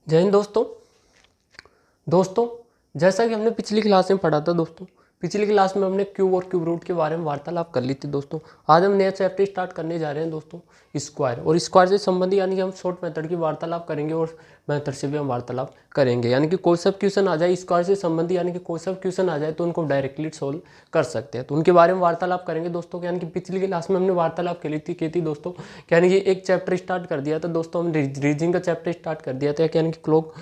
जय हिंद दोस्तों जैसा कि हमने पिछली क्लास में पढ़ा था दोस्तों, पिछली क्लास में हमने क्यूब और क्यूब रूट के बारे में वार्तालाप कर ली थी दोस्तों। आज हम नया चैप्टर स्टार्ट करने जा रहे हैं दोस्तों, स्क्वायर। और स्क्वायर से संबंधित यानी कि हम शॉर्ट मेथड की वार्तालाप करेंगे और मेथड से भी हम वार्तालाप करेंगे। यानी कि कोई सब क्वेश्चन आ जाए स्क्वायर से संबंधित, यानी कि कोई सब क्वेश्चन आ जाए तो उनको डायरेक्टली सोल्व कर सकते हैं, तो उनके बारे में वार्तालाप करेंगे दोस्तों। यानी कि पिछली क्लास में हमने वार्तालाप की थी दोस्तों, यानी कि एक चैप्टर स्टार्ट कर दिया था दोस्तों, हमने रीजनिंग का चैप्टर स्टार्ट कर दिया था, यानी कि क्लॉक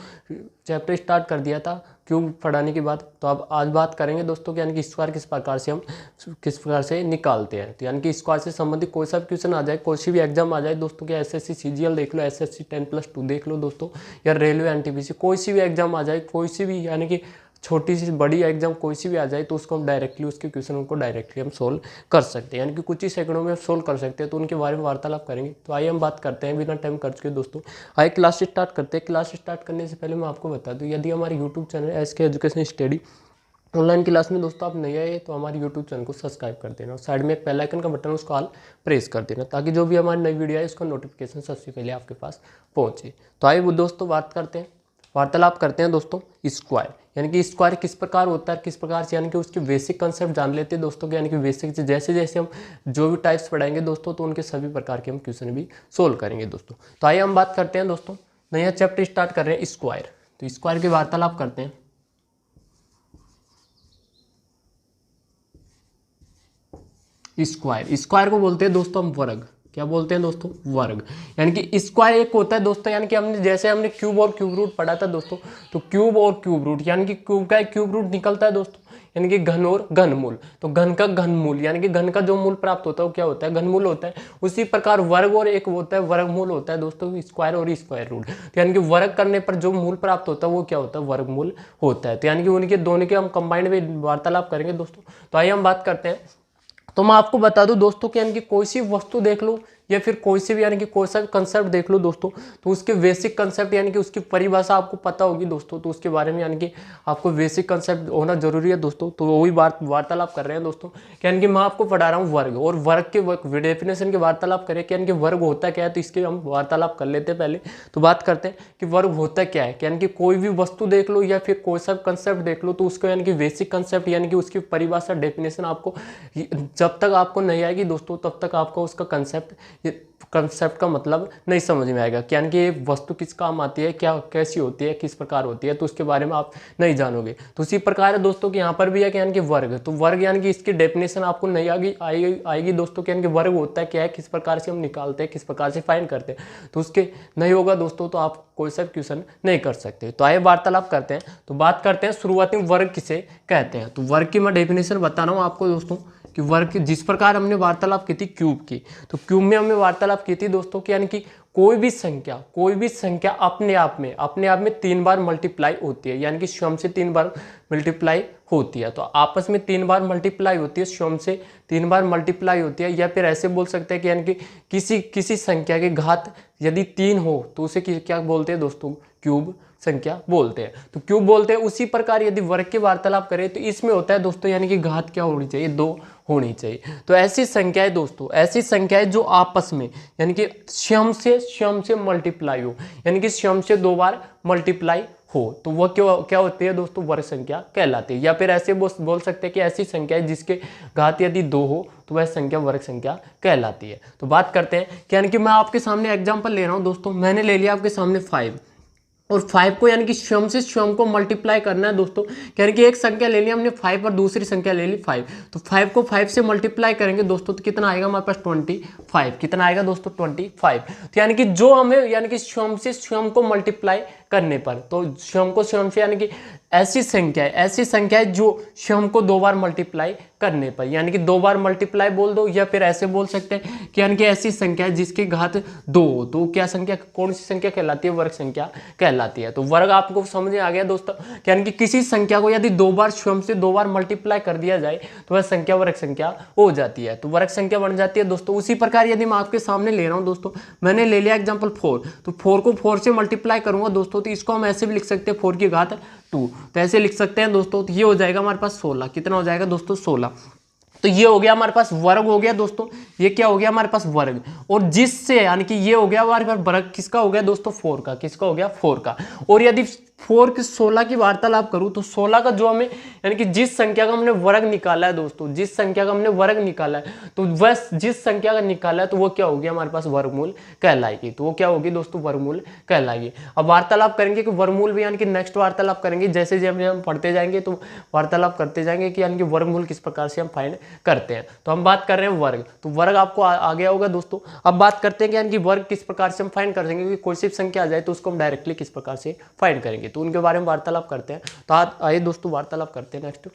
चैप्टर स्टार्ट कर दिया था क्यूब पढ़ाने के बाद। तो अब आज बात करेंगे दोस्तों कि यानी कि स्क्वायर किस प्रकार से निकालते हैं। तो यानी कि स्क्वायर से संबंधित कोई सा क्वेश्चन आ जाए, कोई सी भी एग्जाम आ जाए दोस्तों, कि एसएससी सीजीएल देख लो, एसएससी 10+2 देख लो दोस्तों, या रेलवे एनटीपीसी, कोई सी भी एग्जाम आ जाए, कोई सी भी यानी कि छोटी सी बड़ी एग्जाम कोई सी भी आ जाए, तो उसको हम डायरेक्टली उसके क्वेश्चन को डायरेक्टली हम सोल्व कर सकते हैं, यानी कि कुछ ही सेकंडों में सोल्व कर सकते हैं। तो उनके बारे में वार्तालाप करेंगे। तो आइए हम बात करते हैं बिना टाइम खर्च के दोस्तों, आइए क्लास स्टार्ट करते हैं। क्लास स्टार्ट करने से पहले मैं आपको बता दूं, यदि हमारे YouTube channel SK education study online class में दोस्तों आप नए आए तो हमारे यूट्यूब चैनल को सब्सक्राइब कर देना, और साइड में एक बेल आइकन का बटन उसको ऑल प्रेस कर देना, ताकि जो भी हमारी नई वीडियो है उसका नोटिफिकेशन सबसे पहले आपके पास पहुंचे। तो आइए वो दोस्तों बात करते हैं, वार्तालाप करते हैं दोस्तों स्क्वायर। यानी कि स्क्वायर किस प्रकार होता है, किस प्रकार से, यानी कि उसके बेसिक कंसेप्ट जान लेते हैं दोस्तों। यानी कि बेसिक से जैसे जैसे हम जो भी टाइप्स पढ़ाएंगे दोस्तों, तो उनके सभी प्रकार के हम क्वेश्चन भी सोल्व करेंगे दोस्तों। तो आइए हम बात करते हैं दोस्तों, नया चैप्टर स्टार्ट कर रहे हैं स्क्वायर। तो स्क्वायर की वार्तालाप करते हैं। स्क्वायर को बोलते हैं दोस्तों हम वर्ग। क्या बोलते हैं दोस्तों? वर्ग। यानी कि स्क्वायर एक होता है दोस्तों, यानी कि हमने क्यूब और क्यूब रूट पढ़ा था दोस्तों, तो क्यूब और क्यूब रूट, यानी कि क्यूब का एक क्यूब रूट निकलता है दोस्तों, यानी कि घन और घनमूल। तो घन का घनमूल, यानी कि घन का जो मूल प्राप्त होता है वो क्या होता है? घनमूल होता है। उसी प्रकार वर्ग और एक होता है वर्गमूल होता है दोस्तों, स्क्वायर और स्क्वायर रूट। तो यानी कि वर्ग करने पर जो मूल प्राप्त होता है वो क्या होता है? वर्गमूल होता है। तो यानी कि उनके दोनों के हम कंबाइंड में वार्तालाप करेंगे दोस्तों। तो आइए हम बात करते हैं। तो मैं आपको बता दूं दोस्तों कि यानी कि कोई सी वस्तु देख लो या फिर कोई सी भी यानी कि कोई सा कंसेप्ट देख लो दोस्तों, तो उसके बेसिक कंसेप्ट यानी कि उसकी परिभाषा आपको पता होगी दोस्तों। तो उसके बारे में यानी कि आपको बेसिक कंसेप्ट होना जरूरी है दोस्तों। तो वही वार्तालाप कर रहे हैं दोस्तों, यानी कि मैं आपको पढ़ा रहा हूँ वर्ग, और वर्ग के डेफिनेशन की वार्तालाप करें कि यानी कि वर्ग होता क्या है। तो इसके हम वार्तालाप कर लेते हैं। पहले तो बात करते हैं कि वर्ग होता क्या है। यानी कि कोई भी वस्तु देख लो या फिर कोई सा कंसेप्ट देख लो, तो उसको यानी कि बेसिक कंसेप्ट यानी कि उसकी परिभाषा डेफिनेशन आपको जब तक आपको नहीं आएगी दोस्तों, तब तक आपको उसका कंसेप्ट का मतलब नहीं समझ में आएगा। यानी कि ये वस्तु किस काम आती है, क्या कैसी होती है, किस प्रकार होती है, तो उसके बारे में आप नहीं जानोगे। तो उसी प्रकार है दोस्तों कि यहाँ पर भी है कि यानी कि वर्ग, तो वर्ग यानी कि इसकी डेफिनेशन आपको नहीं आएगी दोस्तों। यानी कि वर्ग होता है क्या है, किस प्रकार से हम निकालते हैं, किस प्रकार से फाइंड करते हैं, तो उसके नहीं होगा दोस्तों, तो आप कोई सा क्वेश्चन नहीं कर सकते। तो आइए वार्तालाप करते हैं। तो बात करते हैं शुरुआती में वर्ग किसे कहते हैं। तो वर्ग की मैं डेफिनेशन बता रहा हूँ आपको दोस्तों कि वर्ग जिस प्रकार हमने वार्तालाप की थी क्यूब की, तो क्यूब में हमने वार्तालाप की थी दोस्तों कि यानी कि कोई भी संख्या अपने आप में 3 बार मल्टीप्लाई होती है, यानी कि स्वयं से 3 बार मल्टीप्लाई होती है। तो आपस में 3 बार मल्टीप्लाई होती है, स्वयं से 3 बार मल्टीप्लाई होती है, या फिर ऐसे बोल सकते हैं कि यानी कि किसी संख्या की घात यदि 3 हो तो उसे क्या बोलते हैं दोस्तों? क्यूब संख्या बोलते हैं। तो क्यूब बोलते हैं। उसी प्रकार यदि वर्ग की वार्तालाप करें तो इसमें होता है दोस्तों, यानी कि घात क्या होनी चाहिए? 2 होनी चाहिए। तो ऐसी संख्याएं दोस्तों, ऐसी संख्याएं जो आपस में यानी कि स्वयं से मल्टीप्लाई हो, यानी कि स्वयं से 2 बार मल्टीप्लाई हो, तो वह क्या होती है दोस्तों? वर्ग संख्या कहलाती है। या फिर ऐसे बोल सकते हैं कि ऐसी संख्या जिसके घात यदि 2 हो तो वह संख्या वर्ग संख्या कहलाती है। तो बात करते हैं कि यानी कि मैं आपके सामने एग्जांपल ले रहा हूं दोस्तों। मैंने ले लिया आपके सामने 5, और 5 को यानी कि स्वयं से स्वयं को मल्टीप्लाई करना है दोस्तों। यानी कि एक संख्या ले ली हमने 5 और दूसरी संख्या ले ली 5, तो 5 को 5 से मल्टीप्लाई करेंगे दोस्तों, तो कितना आएगा हमारे पास? 25। कितना आएगा दोस्तों? 25। तो यानी कि जो हमें यानी कि स्वयं से स्वयं को मल्टीप्लाई करने पर, तो स्वयं से यानी कि ऐसी संख्या है जो स्वयं को 2 बार मल्टीप्लाई करने पर, यानी कि 2 बार मल्टीप्लाई बोल दो, या फिर ऐसे बोल सकते हैं कि यानी कि ऐसी संख्या है जिसकी घात 2 हो, तो क्या संख्या, कौन सी संख्या कहलाती है? वर्ग संख्या कहलाती है। तो वर्ग आपको समझ में आ गया दोस्तों, यानी कि किसी संख्या को यदि 2 बार स्वयं से 2 बार मल्टीप्लाई कर दिया जाए तो वह संख्या वर्ग संख्या हो जाती है, तो वर्ग संख्या बन जाती है दोस्तों। उसी प्रकार यदि मैं आपके सामने ले रहा हूं दोस्तों, मैंने ले लिया एग्जाम्पल 4, तो 4 को 4 से मल्टीप्लाई करूंगा दोस्तों, तो इसको हम ऐसे भी लिख सकते हैं 4 की घात 2, तो ऐसे लिख सकते हैं दोस्तों। तो ये हो जाएगा हमारे पास 16। कितना हो जाएगा दोस्तों? 16। तो ये हो गया हमारे पास वर्ग हो गया दोस्तों, ये क्या हो गया हमारे पास वर्ग। और जिससे यानी कि ये हो गया हमारे पास वर्ग किसका हो गया दोस्तों 4 का, किसका हो गया 4 का। और यदि 4 की 16 की वार्तालाप करूं तो 16 का जो हमें यानी कि जिस संख्या का हमने वर्ग निकाला है दोस्तों, जिस संख्या का हमने वर्ग निकाला है तो वह जिस संख्या का निकाला है तो वो क्या होगी हमारे पास वर्गमूल कहलाएगी। तो वो क्या होगी दोस्तों वर्गमूल कहलाएगी। अब वार्तालाप करेंगे कि वर्गमूल भी यानी कि नेक्स्ट वार्तालाप करेंगे, जैसे जैसे हम पढ़ते जाएंगे तो वार्तालाप करते जाएंगे कि यानी कि वर्गमूल किस प्रकार से हम फाइंड करते हैं। तो हम बात कर रहे हैं वर्ग, तो वर्ग आपको आ गया होगा दोस्तों। अब बात करते हैं कि यानी कि वर्ग किस प्रकार से हम फाइंड करेंगे, क्योंकि कोई सी संख्या आ जाए तो उसको हम डायरेक्टली किस प्रकार से फाइंड करेंगे, तो उनके बारे में वार्तालाप करते हैं। तो आइए दोस्तों वार्तालाप करते हैं नेक्स्ट।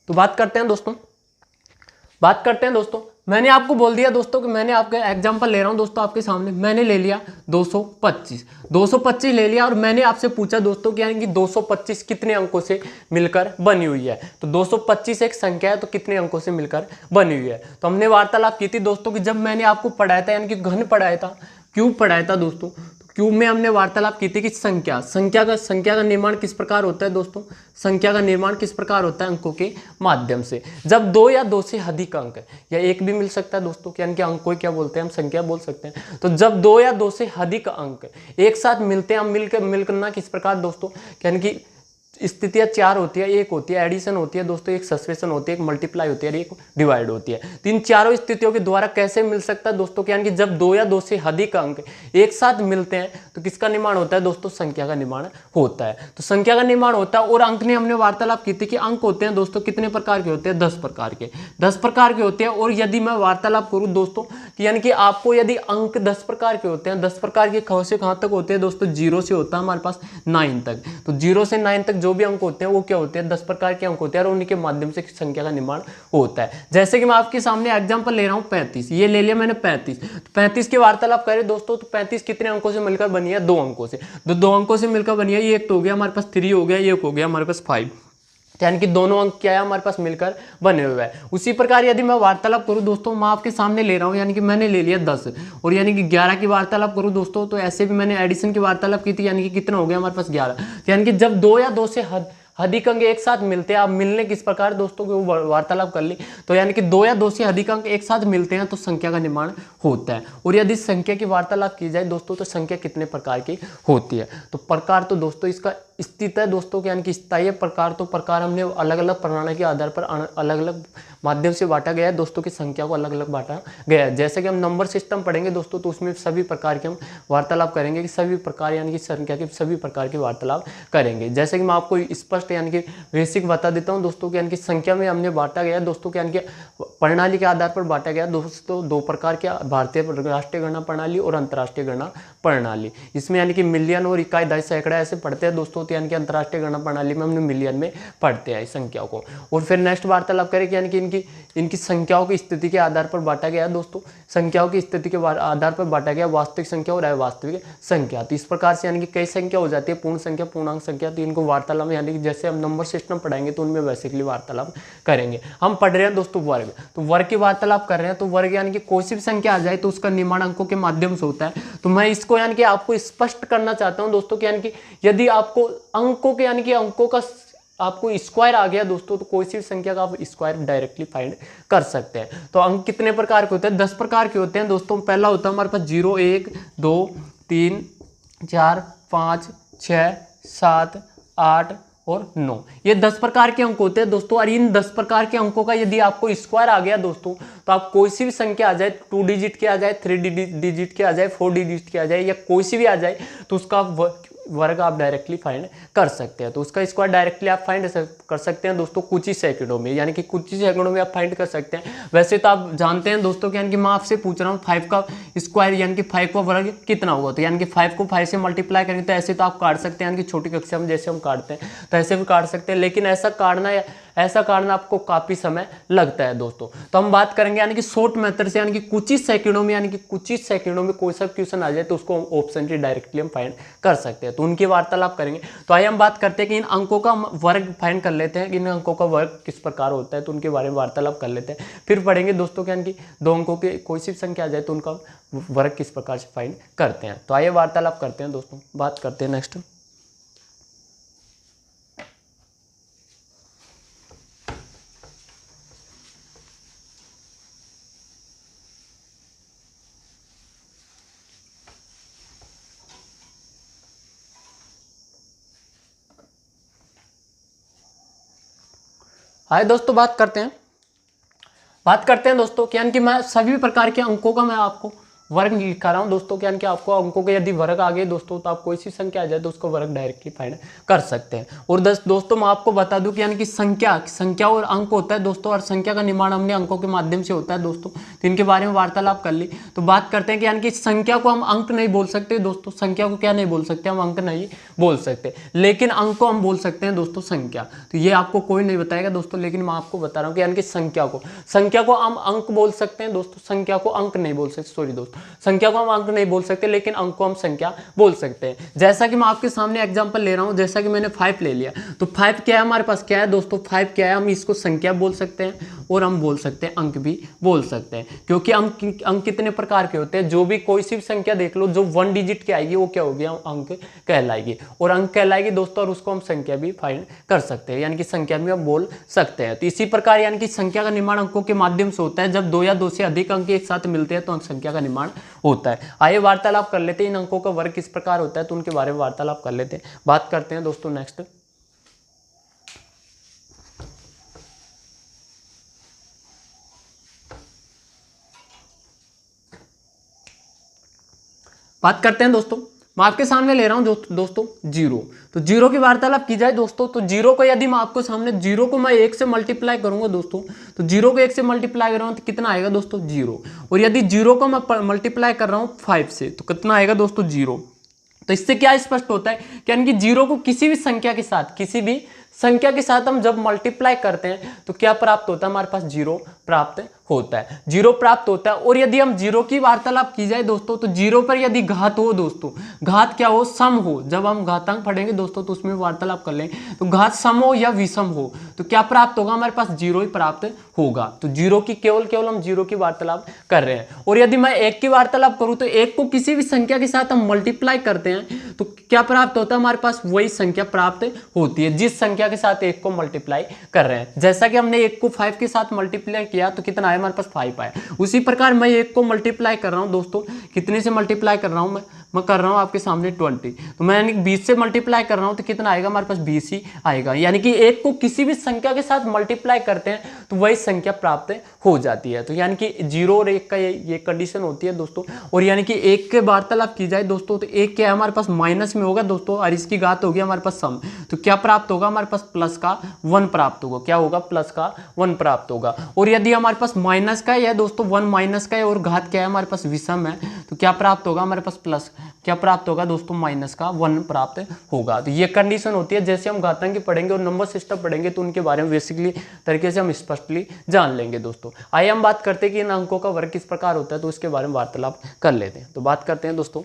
तो बात करते हैं दोस्तों, मैंने आपको बोल दिया दोस्तों कि मैंने आपका एग्जांपल ले रहा हूं दोस्तों आपके सामने। मैंने ले लिया 225 ले लिया और मैंने आपसे पूछा दोस्तों कि यानी कि 225 कितने अंकों से मिलकर बनी हुई है। तो 225 एक संख्या है तो कितने अंकों से मिलकर बनी हुई है। तो हमने वार्तालाप की थी दोस्तों कि जब मैंने आपको पढ़ाया था यानी कि घन पढ़ाया था, क्यूब पढ़ाया था दोस्तों, क्यूब में हमने वार्तालाप की थी कि संख्या का निर्माण किस प्रकार होता है दोस्तों, संख्या का निर्माण किस प्रकार होता है अंकों के माध्यम से। जब 2 या 2 से अधिक अंक या एक भी मिल सकता है दोस्तों, यानी कि अंक को क्या बोलते हैं हम संख्या बोल सकते हैं। तो जब 2 या 2 से अधिक अंक एक साथ मिलते हैं, हम मिलकर किस प्रकार दोस्तों, यानी कि स्थितियां 4 होती है, एक होती है एडिशन होती है दोस्तों, एक सब्ट्रैक्शन होती है, एक मल्टीप्लाई होती है और एक डिवाइड होती है। तो इन चारों स्थितियों के द्वारा कैसे मिल सकता है दोस्तों, यानी कि जब 2 या 2 से अधिक अंक एक साथ मिलते हैं तो किसका निर्माण होता है दोस्तों, संख्या का निर्माण होता है। तो संख्या का निर्माण होता है। और अंक ने हमने वार्तालाप की थी कि अंक होते हैं दोस्तों कितने प्रकार के होते हैं, 10 प्रकार के, 10 प्रकार के होते हैं। और यदि मैं वार्तालाप करूं दोस्तों कि यानी कि आपको यदि अंक 10 प्रकार के होते हैं, 10 प्रकार के कहां से कहां तक होते हैं दोस्तों, 0 से होता है हमारे पास 9 तक। तो 0 से 9 तक जो भी अंक होते हैं वो क्या होते हैं, 10 प्रकार के अंक होते हैं और उन्हीं के माध्यम से संख्या का निर्माण होता है। जैसे कि मैं आपके सामने एग्जांपल ले रहा हूं 35, ये ले लिया मैंने 35। 35 की वार्तालाप करें दोस्तों तो 35 कितने अंकों से मिलकर बनी है, 2 अंकों से। 2 अंकों से मिलकर बनी है, ये एक तो हो गया हमारे पास 3 हो गया, ये एक हो गया हमारे पास 5, यानी कि दोनों अंक क्या है हमारे पास मिलकर बने हुए हैं। उसी प्रकार यदि मैं वार्तालाप करूं दोस्तों, मैं आपके सामने ले रहा हूं, यानी कि मैंने ले लिया 10 और यानी कि 11 की वार्तालाप करूं दोस्तों, तो ऐसे भी मैंने एडिशन की वार्तालाप की थी, यानी कि कितना हो गया हमारे पास 11। यानी कि जब 2 या 2 से अधिक अंक एक साथ मिलते हैं, आप मिलने किस प्रकार दोस्तों को वार्तालाप कर ली, तो यानी कि 2 या 2 से अधिक अंक एक साथ मिलते हैं तो संख्या का निर्माण होता है। और यदि संख्या की वार्तालाप की जाए दोस्तों तो संख्या कितने प्रकार की होती है, तो प्रकार तो दोस्तों इसका स्थित है दोस्तों, यानी कि स्थायी प्रकार, तो प्रकार हमने अलग अलग प्रणाली के आधार पर अलग अलग माध्यम से बांटा गया है दोस्तों की संख्या को अलग अलग बांटा गया है। जैसे कि हम नंबर सिस्टम पढ़ेंगे दोस्तों तो उसमें सभी प्रकार के हम वार्तालाप करेंगे कि सभी प्रकार यानी कि संख्या के सभी प्रकार की वार्तालाप करेंगे। जैसे कि मैं आपको स्पष्ट यानी कि बेसिक बता देता हूं दोस्तों, यानी कि संख्या में हमने बांटा गया दोस्तों, यानी कि प्रणाली के आधार पर बांटा गया दोस्तों 2 प्रकार के, भारतीय राष्ट्रीय गणना प्रणाली और अंतर्राष्ट्रीय गणना प्रणाली। इसमें यानी कि मिलियन और इकाई, दशक, सैकड़ा ऐसे पढ़ते हैं दोस्तों, तो यानी कि अंतर्राष्ट्रीय गणना प्रणाली में हमने मिलियन में पढ़ते हैं इस संख्याओं को। और फिर नेक्स्ट वार्तालाप करें कि यानी कि इनकी संख्याओं की स्थिति के आधार पर बांटा गया दोस्तों, संख्याओं की स्थिति के आधार पर बांटा गया वास्तविक संख्या और अवास्तविक संख्या। तो इस प्रकार से यानी कि कई संख्या हो जाती है, पूर्ण संख्या, पूर्णांक संख्या, तो इनको वार्तालाप में यानी कि जैसे हम नंबर सिस्टम पढ़ाएंगे तो उनमें बेसिकली वार्तालाप करेंगे। हम पढ़ रहे हैं दोस्तों वर्ग, तो वर्ग की वार्तालाप कर रहे हैं। तो वर्ग यानी कि कोई सी भी संख्या आ जाए तो उसका निर्माण अंकों के माध्यम से होता है। तो मैं इसको यानी कि आपको स्पष्ट करना चाहता हूं दोस्तों कि यानी कि यदि आपको अंकों के यानी कि अंकों का आपको स्क्वायर आ गया दोस्तों तो कोई सी भी संख्या का आप स्क्वायर डायरेक्टली फाइंड कर सकते हैं। तो अंक कितने प्रकार के होते हैं, 10 प्रकार के होते हैं दोस्तों। पहला होता है हमारे पास 0, 1, 2, 3, 4, 5, 6, 7, 8 और 9, ये 10 प्रकार के अंक होते हैं दोस्तों। और इन 10 प्रकार के अंकों का यदि आपको स्क्वायर आ गया दोस्तों तो आप कोई सी भी संख्या आ जाए, 2 डिजिट के आ जाए, 3 डिजिट के आ जाए, 4 डिजिट के आ जाए या कोई सी भी आ जाए तो उसका वर्ग आप डायरेक्टली फाइंड कर सकते हैं। तो उसका स्क्वायर डायरेक्टली आप फाइंड कर सकते हैं दोस्तों कुछ ही सेकंडों में, यानी कि कुछ ही सेकंडों में आप फाइंड कर सकते हैं। वैसे तो आप जानते हैं दोस्तों कि यानी कि मैं आपसे पूछ रहा हूँ 5 का स्क्वायर यानी कि 5 का वर्ग कितना होगा, तो यानी कि 5 को 5 से मल्टीप्लाई करेंगे तो ऐसे तो आप काट सकते हैं, यानी कि छोटी कक्षा में जैसे हम काटते हैं तो ऐसे भी काट सकते हैं। लेकिन ऐसा काटना ऐसा कारण आपको काफ़ी समय लगता है दोस्तों। तो हम बात करेंगे यानी कि शॉर्ट मेथड से, यानी कि कुछ ही सेकंडों में, यानी कि कुछ ही सेकंडों में कोई सा क्वेश्चन आ जाए तो उसको ऑप्शन से डायरेक्टली हम फाइंड कर सकते हैं, तो उनकी वार्तालाप करेंगे। तो आइए हम बात करते हैं कि इन अंकों का वर्ग फाइंड कर लेते हैं कि इन अंकों का वर्ग किस प्रकार होता है, तो उनके बारे में वार्तालाप कर लेते हैं। फिर पढ़ेंगे दोस्तों कि यानी कि दो अंकों की कोई सी संख्या आ जाए तो उनका वर्ग किस प्रकार से फाइंड करते हैं। तो आइए वार्तालाप करते हैं दोस्तों, बात करते हैं नेक्स्ट। हाय दोस्तों, बात करते हैं दोस्तों कि यानी कि मैं सभी प्रकार के अंकों का मैं आपको वर्ग लिखा रहा हूँ दोस्तों। यानी कि आपको अंकों के यदि वर्ग आ गए दोस्तों तो आप कोई सी संख्या आ जाए तो उसको वर्ग डायरेक्टली फाइंड कर सकते हैं। और दोस्तों मैं आपको बता दूं कि यानी कि संख्या और अंक होता है दोस्तों, और संख्या का निर्माण हमने अंकों के माध्यम से होता है दोस्तों। तो इनके बारे में वार्तालाप कर ली। तो बात करते हैं कि यानी कि संख्या को हम अंक नहीं बोल सकते दोस्तों, संख्या को क्या नहीं बोल सकते, हम अंक नहीं बोल सकते, लेकिन अंक को हम बोल सकते हैं दोस्तों संख्या। तो ये आपको कोई नहीं बताएगा दोस्तों, लेकिन मैं आपको बता रहा हूँ कि यानी कि संख्या को हम अंक बोल सकते हैं दोस्तों, संख्या को अंक नहीं बोल सकते, सॉरी दोस्तों, संख्या को हम अंक नहीं बोल सकते लेकिन अंक को हम संख्या बोल सकते हैं। जैसा कि मैं आपके सामने एग्जांपल ले रहा हूं, जैसा कि मैंने 5 ले लिया, तो 5 क्या है हमारे पास, क्या है दोस्तों 5 क्या है, हम इसको संख्या बोल सकते हैं और हम बोल सकते हैं अंक भी बोल सकते हैं, क्योंकि अंक कितने प्रकार के होते हैं, जो भी कोई सी भी संख्या देख लो जो 1 डिजिट की आएगी वो क्या होगी, अंक कहलाएगी, और अंक कहलाएगी दोस्तों, और उसको हम संख्या भी फाइंड कर सकते हैं, यानी कि संख्या भी हम बोल सकते हैं। तो इसी प्रकार यानी कि संख्या का निर्माण अंकों के माध्यम से होता है। जब 2 या 2 से अधिक अंक एक साथ मिलते हैं तो अंक संख्या का निर्माण होता है। आइए वार्तालाप कर लेते हैं इन अंकों का वर्ग किस प्रकार होता है, तो उनके बारे में वार्तालाप कर लेते हैं, बात करते हैं दोस्तों नेक्स्ट। बात करते हैं दोस्तों, मैं आपके सामने ले रहा हूं दोस्तों जीरो। तो जीरो की वार्तालाप की जाए दोस्तों, तो जीरो को यदि मैं आपको सामने जीरो को मैं 1 से मल्टीप्लाई करूंगा दोस्तों, तो जीरो को 1 से मल्टीप्लाई कर रहा हूं तो कितना आएगा दोस्तों, जीरो। और यदि जीरो को मैं मल्टीप्लाई कर रहा हूं 5 से तो कितना आएगा दोस्तों, जीरो। तो इससे क्या स्पष्ट होता है कि यानी कि जीरो को किसी भी संख्या के साथ हम जब मल्टीप्लाई करते हैं तो क्या प्राप्त होता है, हमारे पास जीरो प्राप्त होता है, जीरो प्राप्त होता है। और यदि हम जीरो की वार्तालाप की जाए दोस्तों, तो जीरो पर यदि घात हो दोस्तों, घात क्या हो, सम हो, जब हम घातांक पढ़ेंगे दोस्तों तो उसमें वार्तालाप कर लें, तो घात सम हो या विषम हो तो क्या प्राप्त होगा, हमारे पास जीरो ही प्राप्त होगा। तो जीरो की केवल हम जीरो की वार्तालाप कर रहे हैं। और यदि मैं एक की वार्तालाप करूं तो एक को किसी भी संख्या के साथ हम मल्टीप्लाई करते हैं तो क्या प्राप्त होता है, हमारे पास वही संख्या प्राप्त होती है जिस संख्या के साथ एक को मल्टीप्लाई कर रहे हैं। जैसा कि हमने एक को 5 के साथ मल्टीप्लाई किया तो कितना आया, हमारे पास 5 आया। उसी प्रकार मैं एक को मल्टीप्लाई कर रहा हूं दोस्तों, कितने से मल्टीप्लाई कर रहा हूं, मैं कर रहा हूं आपके सामने 20, तो मैं यानी 20 से मल्टीप्लाई कर रहा हूं तो कितना आएगा, हमारे पास 20 ही आएगा। यानी कि एक को किसी भी संख्या के साथ मल्टीप्लाई करते हैं तो वही संख्या प्राप्त हो जाती है। तो यानी कि जीरो और एक का ये कंडीशन होती है दोस्तों। और यानी कि एक के वार्तालाप की जाए दोस्तों, तो एक क्या है हमारे पास माइनस में होगा दोस्तों, और इसकी घात होगी हमारे पास सम, तो क्या प्राप्त होगा, हमारे पास प्लस का 1 प्राप्त होगा, क्या होगा, प्लस का 1 प्राप्त होगा। और यदि हमारे पास माइनस का है दोस्तों, 1 माइनस का है और घात क्या है, हमारे पास विषम है, तो क्या प्राप्त होगा, हमारे पास प्लस क्या प्राप्त होगा दोस्तों, माइनस का 1 प्राप्त होगा। तो ये कंडीशन होती है। जैसे हम घातांक पढ़ेंगे और नंबर सिस्टम पढ़ेंगे तो उनके बारे में बेसिकली तरीके से हम स्पष्टली जान लेंगे दोस्तों। आइए हम बात करते हैं कि इन अंकों का वर्ग किस प्रकार होता है, तो उसके बारे में वार्तालाप कर लेते हैं। तो बात करते हैं दोस्तों,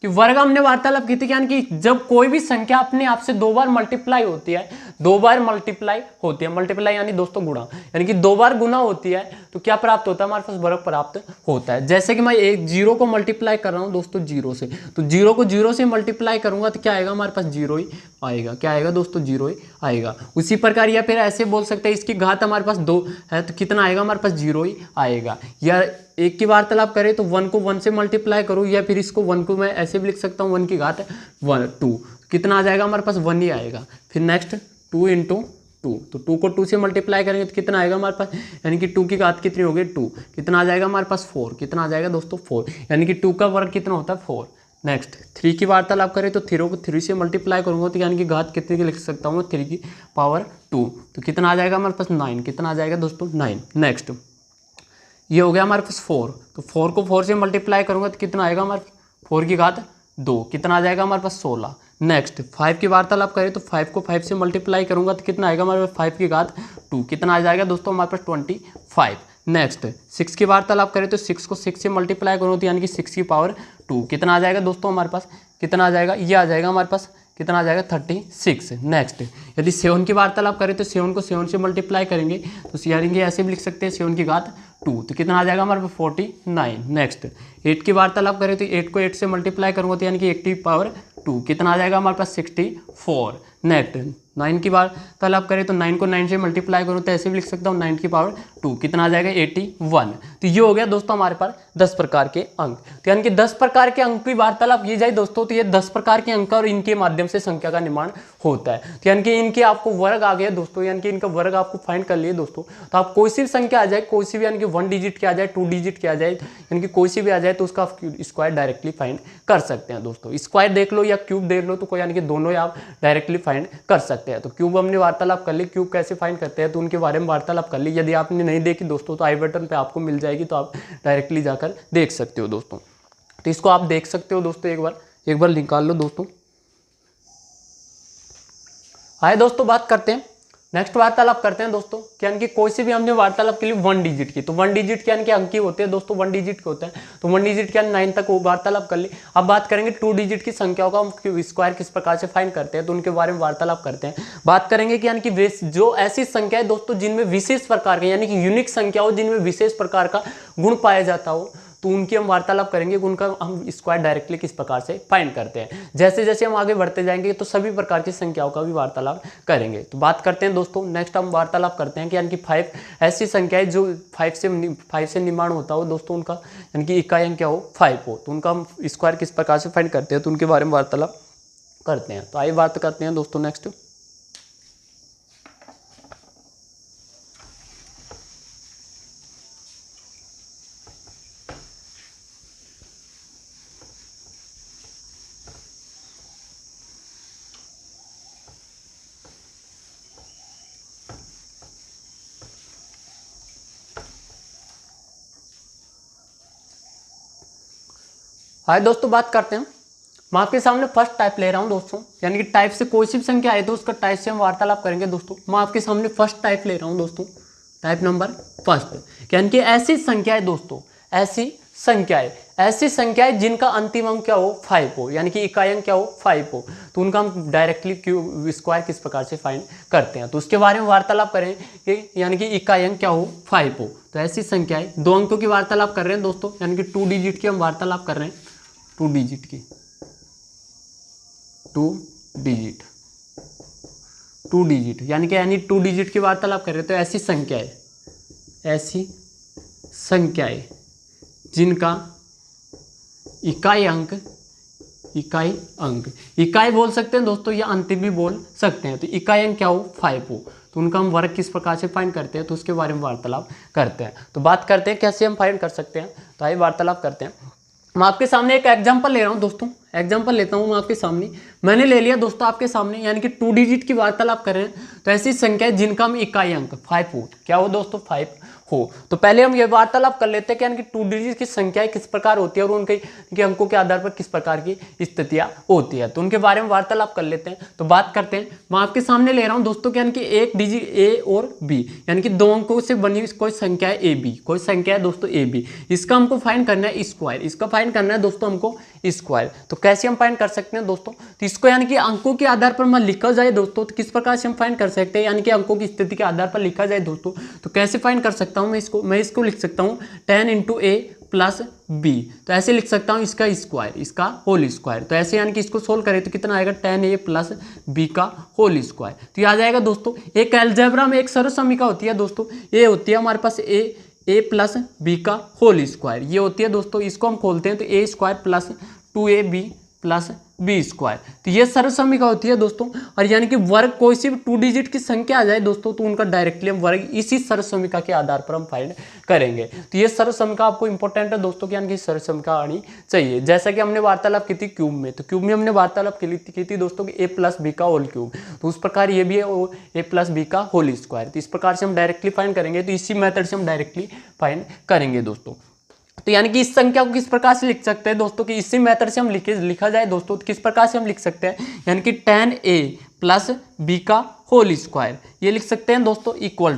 कि वर्ग हमने वार्तालाप की थी, यानी कि जब कोई भी संख्या अपने आप से 2 बार मल्टीप्लाई होती है, 2 बार मल्टीप्लाई होती है, मल्टीप्लाई यानी दोस्तों गुणा, यानी कि 2 बार गुना होती है तो क्या प्राप्त होता है, हमारे पास वर्ग प्राप्त होता है। जैसे कि मैं एक जीरो को मल्टीप्लाई कर रहा हूं दोस्तों जीरो से, तो जीरो को जीरो से मल्टीप्लाई करूंगा तो क्या आएगा, हमारे पास जीरो ही आएगा, क्या आएगा दोस्तों, जीरो ही आएगा। उसी प्रकार या फिर ऐसे बोल सकते हैं, इसकी घात हमारे पास 2 है तो कितना आएगा, हमारे पास जीरो ही आएगा। या एक की वार्तालाप करें तो 1 को 1 से मल्टीप्लाई करूँ, या फिर इसको 1 को मैं ऐसे भी लिख सकता हूँ, 1 की घात 2, कितना आ जाएगा, हमारे पास 1 ही आएगा। फिर नेक्स्ट 2 × 2, तो 2 को 2 से मल्टीप्लाई करेंगे तो कितना आएगा हमारे पास, यानी कि 2 की घात कितनी होगी 2, कितना आ जाएगा हमारे पास 4, कितना आ जाएगा दोस्तों 4, यानी कि 2 का वर्ग कितना होता है 4। नेक्स्ट 3 की वार्तालाप करें तो 3 को 3 से मल्टीप्लाई करूंगा तो यानी कि घात कितने की लिख सकता हूँ 3 की पावर 2, तो कितना आ जाएगा हमारे पास 9, कितना आ जाएगा दोस्तों 9। नेक्स्ट ये हो गया हमारे पास 4, तो 4 को 4 से मल्टीप्लाई करूंगा तो कितना आएगा हमारे 4 की घात 2, कितना आ जाएगा हमारे पास 16। नेक्स्ट 5 की वार्तालाप करें तो 5 को 5 से मल्टीप्लाई करूंगा तो कितना आएगा हमारे पास 5 की घात 2, कितना आ जाएगा दोस्तों हमारे पास 25। नेक्स्ट 6 की वार्तालाप करें तो 6 को 6 से मल्टीप्लाई करूँ तो यानी कि 6 की पावर 2, कितना आ जाएगा दोस्तों हमारे पास, कितना आ जाएगा, ये आ जाएगा हमारे पास, कितना आ जाएगा 36। नेक्स्ट यदि 7 की वार्तालाप करें तो 7 को 7 से मल्टीप्लाई करेंगे तो यानी कि ऐसे भी लिख सकते हैं 7 की घात 2, तो कितना आ जाएगा हमारे पास 49। नेक्स्ट 8 की वार्तालाप करें तो 8 को 8 से मल्टीप्लाई करूँगा तो यानी कि 8 की पावर 2, कितना आ जाएगा हमारे पास 64। नेक्स्ट 9 की वार्तालाप करें तो 9 को 9 से मल्टीप्लाई करूँ तो ऐसे भी लिख सकता हूँ 9 की पावर 2, कितना आ जाएगा 81। तो ये हो गया दोस्तों हमारे पास 10 प्रकार के अंक। तो यानी कि 10 प्रकार के अंक की वार्तालाप की जाए दोस्तों तो ये 10 प्रकार के अंक और इनके माध्यम से संख्या का निर्माण होता है। तो यानी कि इनके आपको वर्ग आ गया दोस्तों, यानी कि इनका वर्ग आपको फाइंड कर लिए दोस्तों, तो आप कोई सी भी संख्या आ जाए, कोई सी भी यानी कि 1 डिजिट की आ जाए, 2 डिजिट की आ जाए, यानी कि कोई सी भी आ जाए तो उसका स्क्वायर डायरेक्टली फाइंड कर सकते हैं दोस्तों। स्क्वायर देख लो या क्यूब देख लो तो कोई यानी कि दोनों ही आप डायरेक्टली फाइंड कर सकते हैं। तो क्यूब हमने वार्तालाप कर ली, क्यूब कैसे फाइंड करते हैं तो उनके बारे में वार्तालाप कर ली। यदि आपने नहीं देखी दोस्तों तो आई बटन पे आपको मिल जाएगी, तो आप डायरेक्टली जाकर देख सकते हो दोस्तों। तो इसको आप देख सकते हो दोस्तों, एक बार निकाल लो दोस्तों। आइए दोस्तों बात करते हैं, नेक्स्ट वार्तालाप करते हैं दोस्तों, यानी कि कोई से भी हमने वार्तालाप के लिए 1 डिजिट की, तो 1 डिजिट के यानी कि अंक ही होते हैं दोस्तों, 1 डिजिट के होते हैं, तो 1 डिजिट के यानी 9 तक वो वार्तालाप कर ली। अब बात करेंगे 2 डिजिट की संख्याओं का हम स्क्वायर किस प्रकार से फाइंड करते हैं, तो उनके बारे में वार्तालाप करते हैं। बात करेंगे कि यानी कि जो ऐसी संख्या है दोस्तों जिनमें विशेष प्रकार के यानी कि यूनिक संख्या हो, जिनमें विशेष प्रकार का गुण पाया जाता हो, तो उनकी हम वार्तालाप करेंगे, उनका हम स्क्वायर डायरेक्टली किस प्रकार से फाइंड करते हैं। जैसे जैसे हम आगे बढ़ते जाएंगे तो सभी प्रकार की संख्याओं का भी वार्तालाप करेंगे। तो बात करते हैं दोस्तों, नेक्स्ट हम वार्तालाप करते हैं कि यानी कि 5 ऐसी संख्याएं जो 5 से निर्माण होता हो दोस्तों, उनका यानी कि इकाई अंक क्या हो 5 हो, तो उनका हम स्क्वायर किस प्रकार से फाइंड करते हैं, तो उनके बारे में वार्तालाप करते हैं। तो आइए बात करते हैं दोस्तों नेक्स्ट। आइए दोस्तों बात करते हैं, मैं आपके सामने फर्स्ट टाइप ले रहा हूं दोस्तों, यानी कि टाइप से कोई सी भी संख्या आए तो उसका टाइप से हम वार्तालाप करेंगे दोस्तों। मैं आपके सामने फर्स्ट टाइप ले रहा हूं दोस्तों, टाइप नंबर फर्स्ट, यानी कि ऐसी संख्याएं दोस्तों, ऐसी संख्याएं जिनका अंतिम अंक क्या हो 5 हो, यानी कि इकाई अंक क्या हो 5 हो, तो उनका हम डायरेक्टली क्यूब स्क्वायर किस प्रकार से फाइंड करते हैं, तो उसके बारे में वार्तालाप करें कि यानी कि इकाई अंक क्या हो 5 हो। तो ऐसी संख्याएं 2 अंकों की वार्तालाप कर रहे हैं दोस्तों, यानी कि 2 डिजिट की हम वार्तालाप कर रहे हैं, 2 डिजिट की, 2 डिजिट यानी 2 डिजिट की वार्तालाप कर रहे हैं। तो ऐसी संख्याएं जिनका इकाई बोल सकते हैं दोस्तों या अंतिम भी बोल सकते हैं, तो इकाई अंक क्या हो 5 हो, तो उनका हम वर्ग किस प्रकार से फाइंड करते हैं, तो उसके बारे में वार्तालाप करते हैं। तो बात करते हैं कैसे हम फाइंड कर सकते हैं, तो आइए वार्तालाप करते हैं। मैं आपके सामने एक एग्जांपल ले रहा हूं दोस्तों, एग्जांपल लेता हूं मैं आपके सामने, मैंने ले लिया दोस्तों आपके सामने, यानी कि 2 डिजिट की वार्तालाप कर रहे हैं। तो ऐसी संख्या है जिनका हम इकाई अंक 5 हो, क्या हो दोस्तों 5 हो। तो पहले हम ये वार्तालाप कर लेते हैं कि यानी कि 2 डिजिट की संख्याएं किस प्रकार होती है और उनके अंकों के आधार पर किस प्रकार की स्थितियां होती है, तो उनके बारे में वार्तालाप कर लेते हैं। तो बात करते हैं, मैं आपके सामने ले रहा हूं दोस्तों कि यानी कि एक डिजिट ए और बी, यानी कि 2 अंकों से बनी कोई संख्या है ए बी, कोई संख्या है दोस्तों ए बी, इसका हमको फाइंड करना है स्क्वायर, इसका फाइंड करना है दोस्तों हमको स्क्वायर। तो कैसे हम फाइंड कर सकते हैं दोस्तों, तो इसको यानी कि अंकों के आधार पर लिखा जाए दोस्तों, तो किस प्रकार से हम फाइंड कर सकते हैं, यानी कि अंकों की स्थिति के आधार पर लिखा जाए दोस्तों, तो कैसे फाइंड कर सकता हूं मैं इसको लिख सकता हूं 10 × a प्लस b, तो ऐसे लिख सकता हूं इसका स्क्वायर, इसका होल स्क्वायर। तो ऐसे यानी कि इसको सोल्व करें तो कितना आएगा 10a प्लस b का होल स्क्वायर। तो ये आ जाएगा दोस्तों, एक अलजेब्रा में एक सरल समीकरण होती है दोस्तों, ये होती है हमारे पास a प्लस b का होल स्क्वायर, ये होती है दोस्तों, इसको हम खोलते हैं तो a square plus 2ab plus B square. तो ये सर्वसम्मिका होती है दोस्तों। और यानी कि वर्ग कोई सी भी 2 डिजिट की संख्या आ जाए दोस्तों तो उनका डायरेक्टली हम वर्ग इसी सर्वसम्मिका के आधार पर हम फाइंड करेंगे। तो ये सर्वसम्मिका आपको इंपॉर्टेंट है दोस्तों कि यानी कि सर्वसम्मिका आनी चाहिए। जैसा कि हमने वार्तालाप की थी क्यूब में, तो क्यूब में हमने वार्तालाप की थी दोस्तों कि ए प्लस बी का होल क्यूब, तो उस प्रकार ये भी है ए प्लस बी का होल स्क्वायर। तो इस प्रकार से हम डायरेक्टली फाइंड करेंगे, तो इसी मेथड से हम डायरेक्टली फाइंड करेंगे दोस्तों। तो यानी कि इस संख्या को किस प्रकार से लिख सकते हैं दोस्तों कि इसी मेथड से हम लिखा जाए दोस्तों, तो किस प्रकार से हम लिख सकते हैं, यानी कि tan a प्लस बी का होल स्क्वायर ये लिख सकते हैं दोस्तों, इक्वल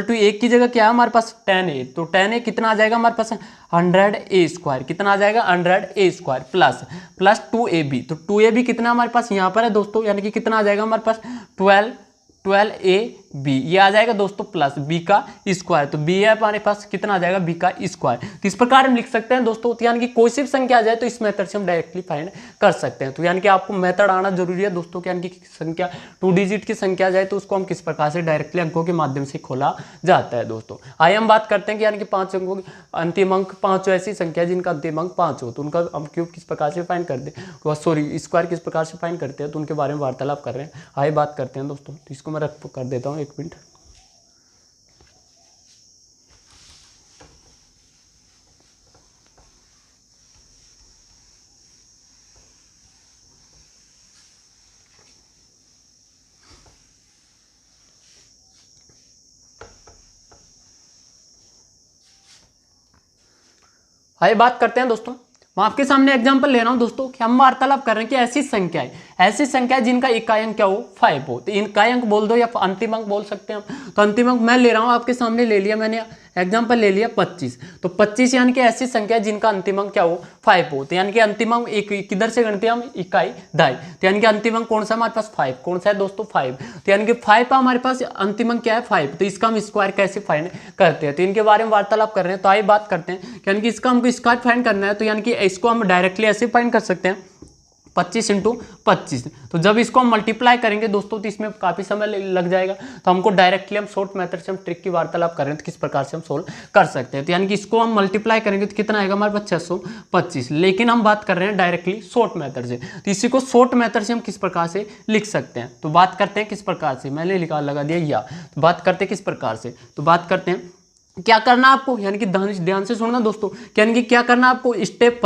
टू एक की जगह क्या है हमारे पास tan a, तो tan a कितना आ जाएगा हमारे पास 100a स्क्वायर, कितना आ जाएगा 100a स्क्वायर प्लस 2ab, तो 2ab कितना हमारे पास यहाँ पर है दोस्तों, यानी कि कितना आ जाएगा हमारे पास 12ab, ये आ जाएगा दोस्तों प्लस b का स्क्वायर, तो b है हमारे पास कितना आ जाएगा b का स्क्वायर। तो इस प्रकार हम लिख सकते हैं दोस्तों, तो यानी कि कोई सी भी संख्या आ जाए तो इस मेथड से हम डायरेक्टली फाइंड कर सकते हैं। तो यानी कि आपको मेथड आना जरूरी है दोस्तों कि यानी कि संख्या 2 डिजिट की संख्या आ जाए तो उसको हम किस प्रकार से डायरेक्टली अंकों के माध्यम से खोला जाता है दोस्तों। आइए हम बात करते हैं कि यानी कि 5 अंकों की अंतिम अंक 5 ऐसी संख्या जिनका अंतिम अंक 5 हो, तो उनका हम क्यूब किस प्रकार से फाइंड करते हैं, सॉरी स्क्वायर किस प्रकार से फाइंड करते हैं, तो उनके बारे में वार्तालाप कर रहे हैं। आइए बात करते हैं दोस्तों। तो इसको मैं रख कर देता हूँ 1 मिनट। आइए बात करते हैं दोस्तों। मैं आपके सामने एग्जांपल ले रहा हूं दोस्तों कि हम वार्तालाप कर रहे हैं कि ऐसी संख्या जिनका इकाई अंक क्या हो 5 हो, तो इकाई अंक बोल दो या अंतिम अंक बोल सकते हैं हम। तो अंतिम अंक मैं ले रहा हूं आपके सामने, ले लिया मैंने एग्जांपल ले लिया 25। तो 25 यानी कि ऐसी संख्या जिनका अंतिम अंक क्या हो 5 हो, तो यानी कि अंतिम अंक एक किधर से गणते हैं हम इकाई दाई, तो यानी कि अंतिम अंक कौन सा हमारे पास 5, कौन सा है दोस्तों 5, तो यानी कि 5 का हमारे पास अंतिम अंक क्या है 5, तो इसका हम स्क्वायर कैसे फाइंड करते हैं, तो इनके बारे में वार्तालाप कर रहे हैं। तो आइए बात करते हैं यानी कि इसका हमको स्क्वायर फाइंड करना है, तो यानी कि इसको हम डायरेक्टली ऐसे फाइंड कर सकते हैं 25 × 25। तो जब इसको हम मल्टीप्लाई करेंगे दोस्तों तो इसमें काफ़ी समय लग जाएगा, तो हमको डायरेक्टली हम शॉर्ट मेथड से हम ट्रिक की वार्तालाप करें तो किस प्रकार से हम सोल्व कर सकते हैं। तो यानी कि इसको हम मल्टीप्लाई करेंगे तो कितना आएगा हमारे पास 625, लेकिन हम बात कर रहे हैं डायरेक्टली शॉर्ट मेथड से, तो इसी को शॉर्ट मेथड से हम किस प्रकार से लिख सकते हैं। तो बात करते हैं किस प्रकार से, मैंने लगा दिया या, तो बात करते हैं किस प्रकार से, तो बात करते हैं क्या करना आपको, यानी कि ध्यान से सुनना दोस्तों, यानी कि क्या करना आपको स्टेप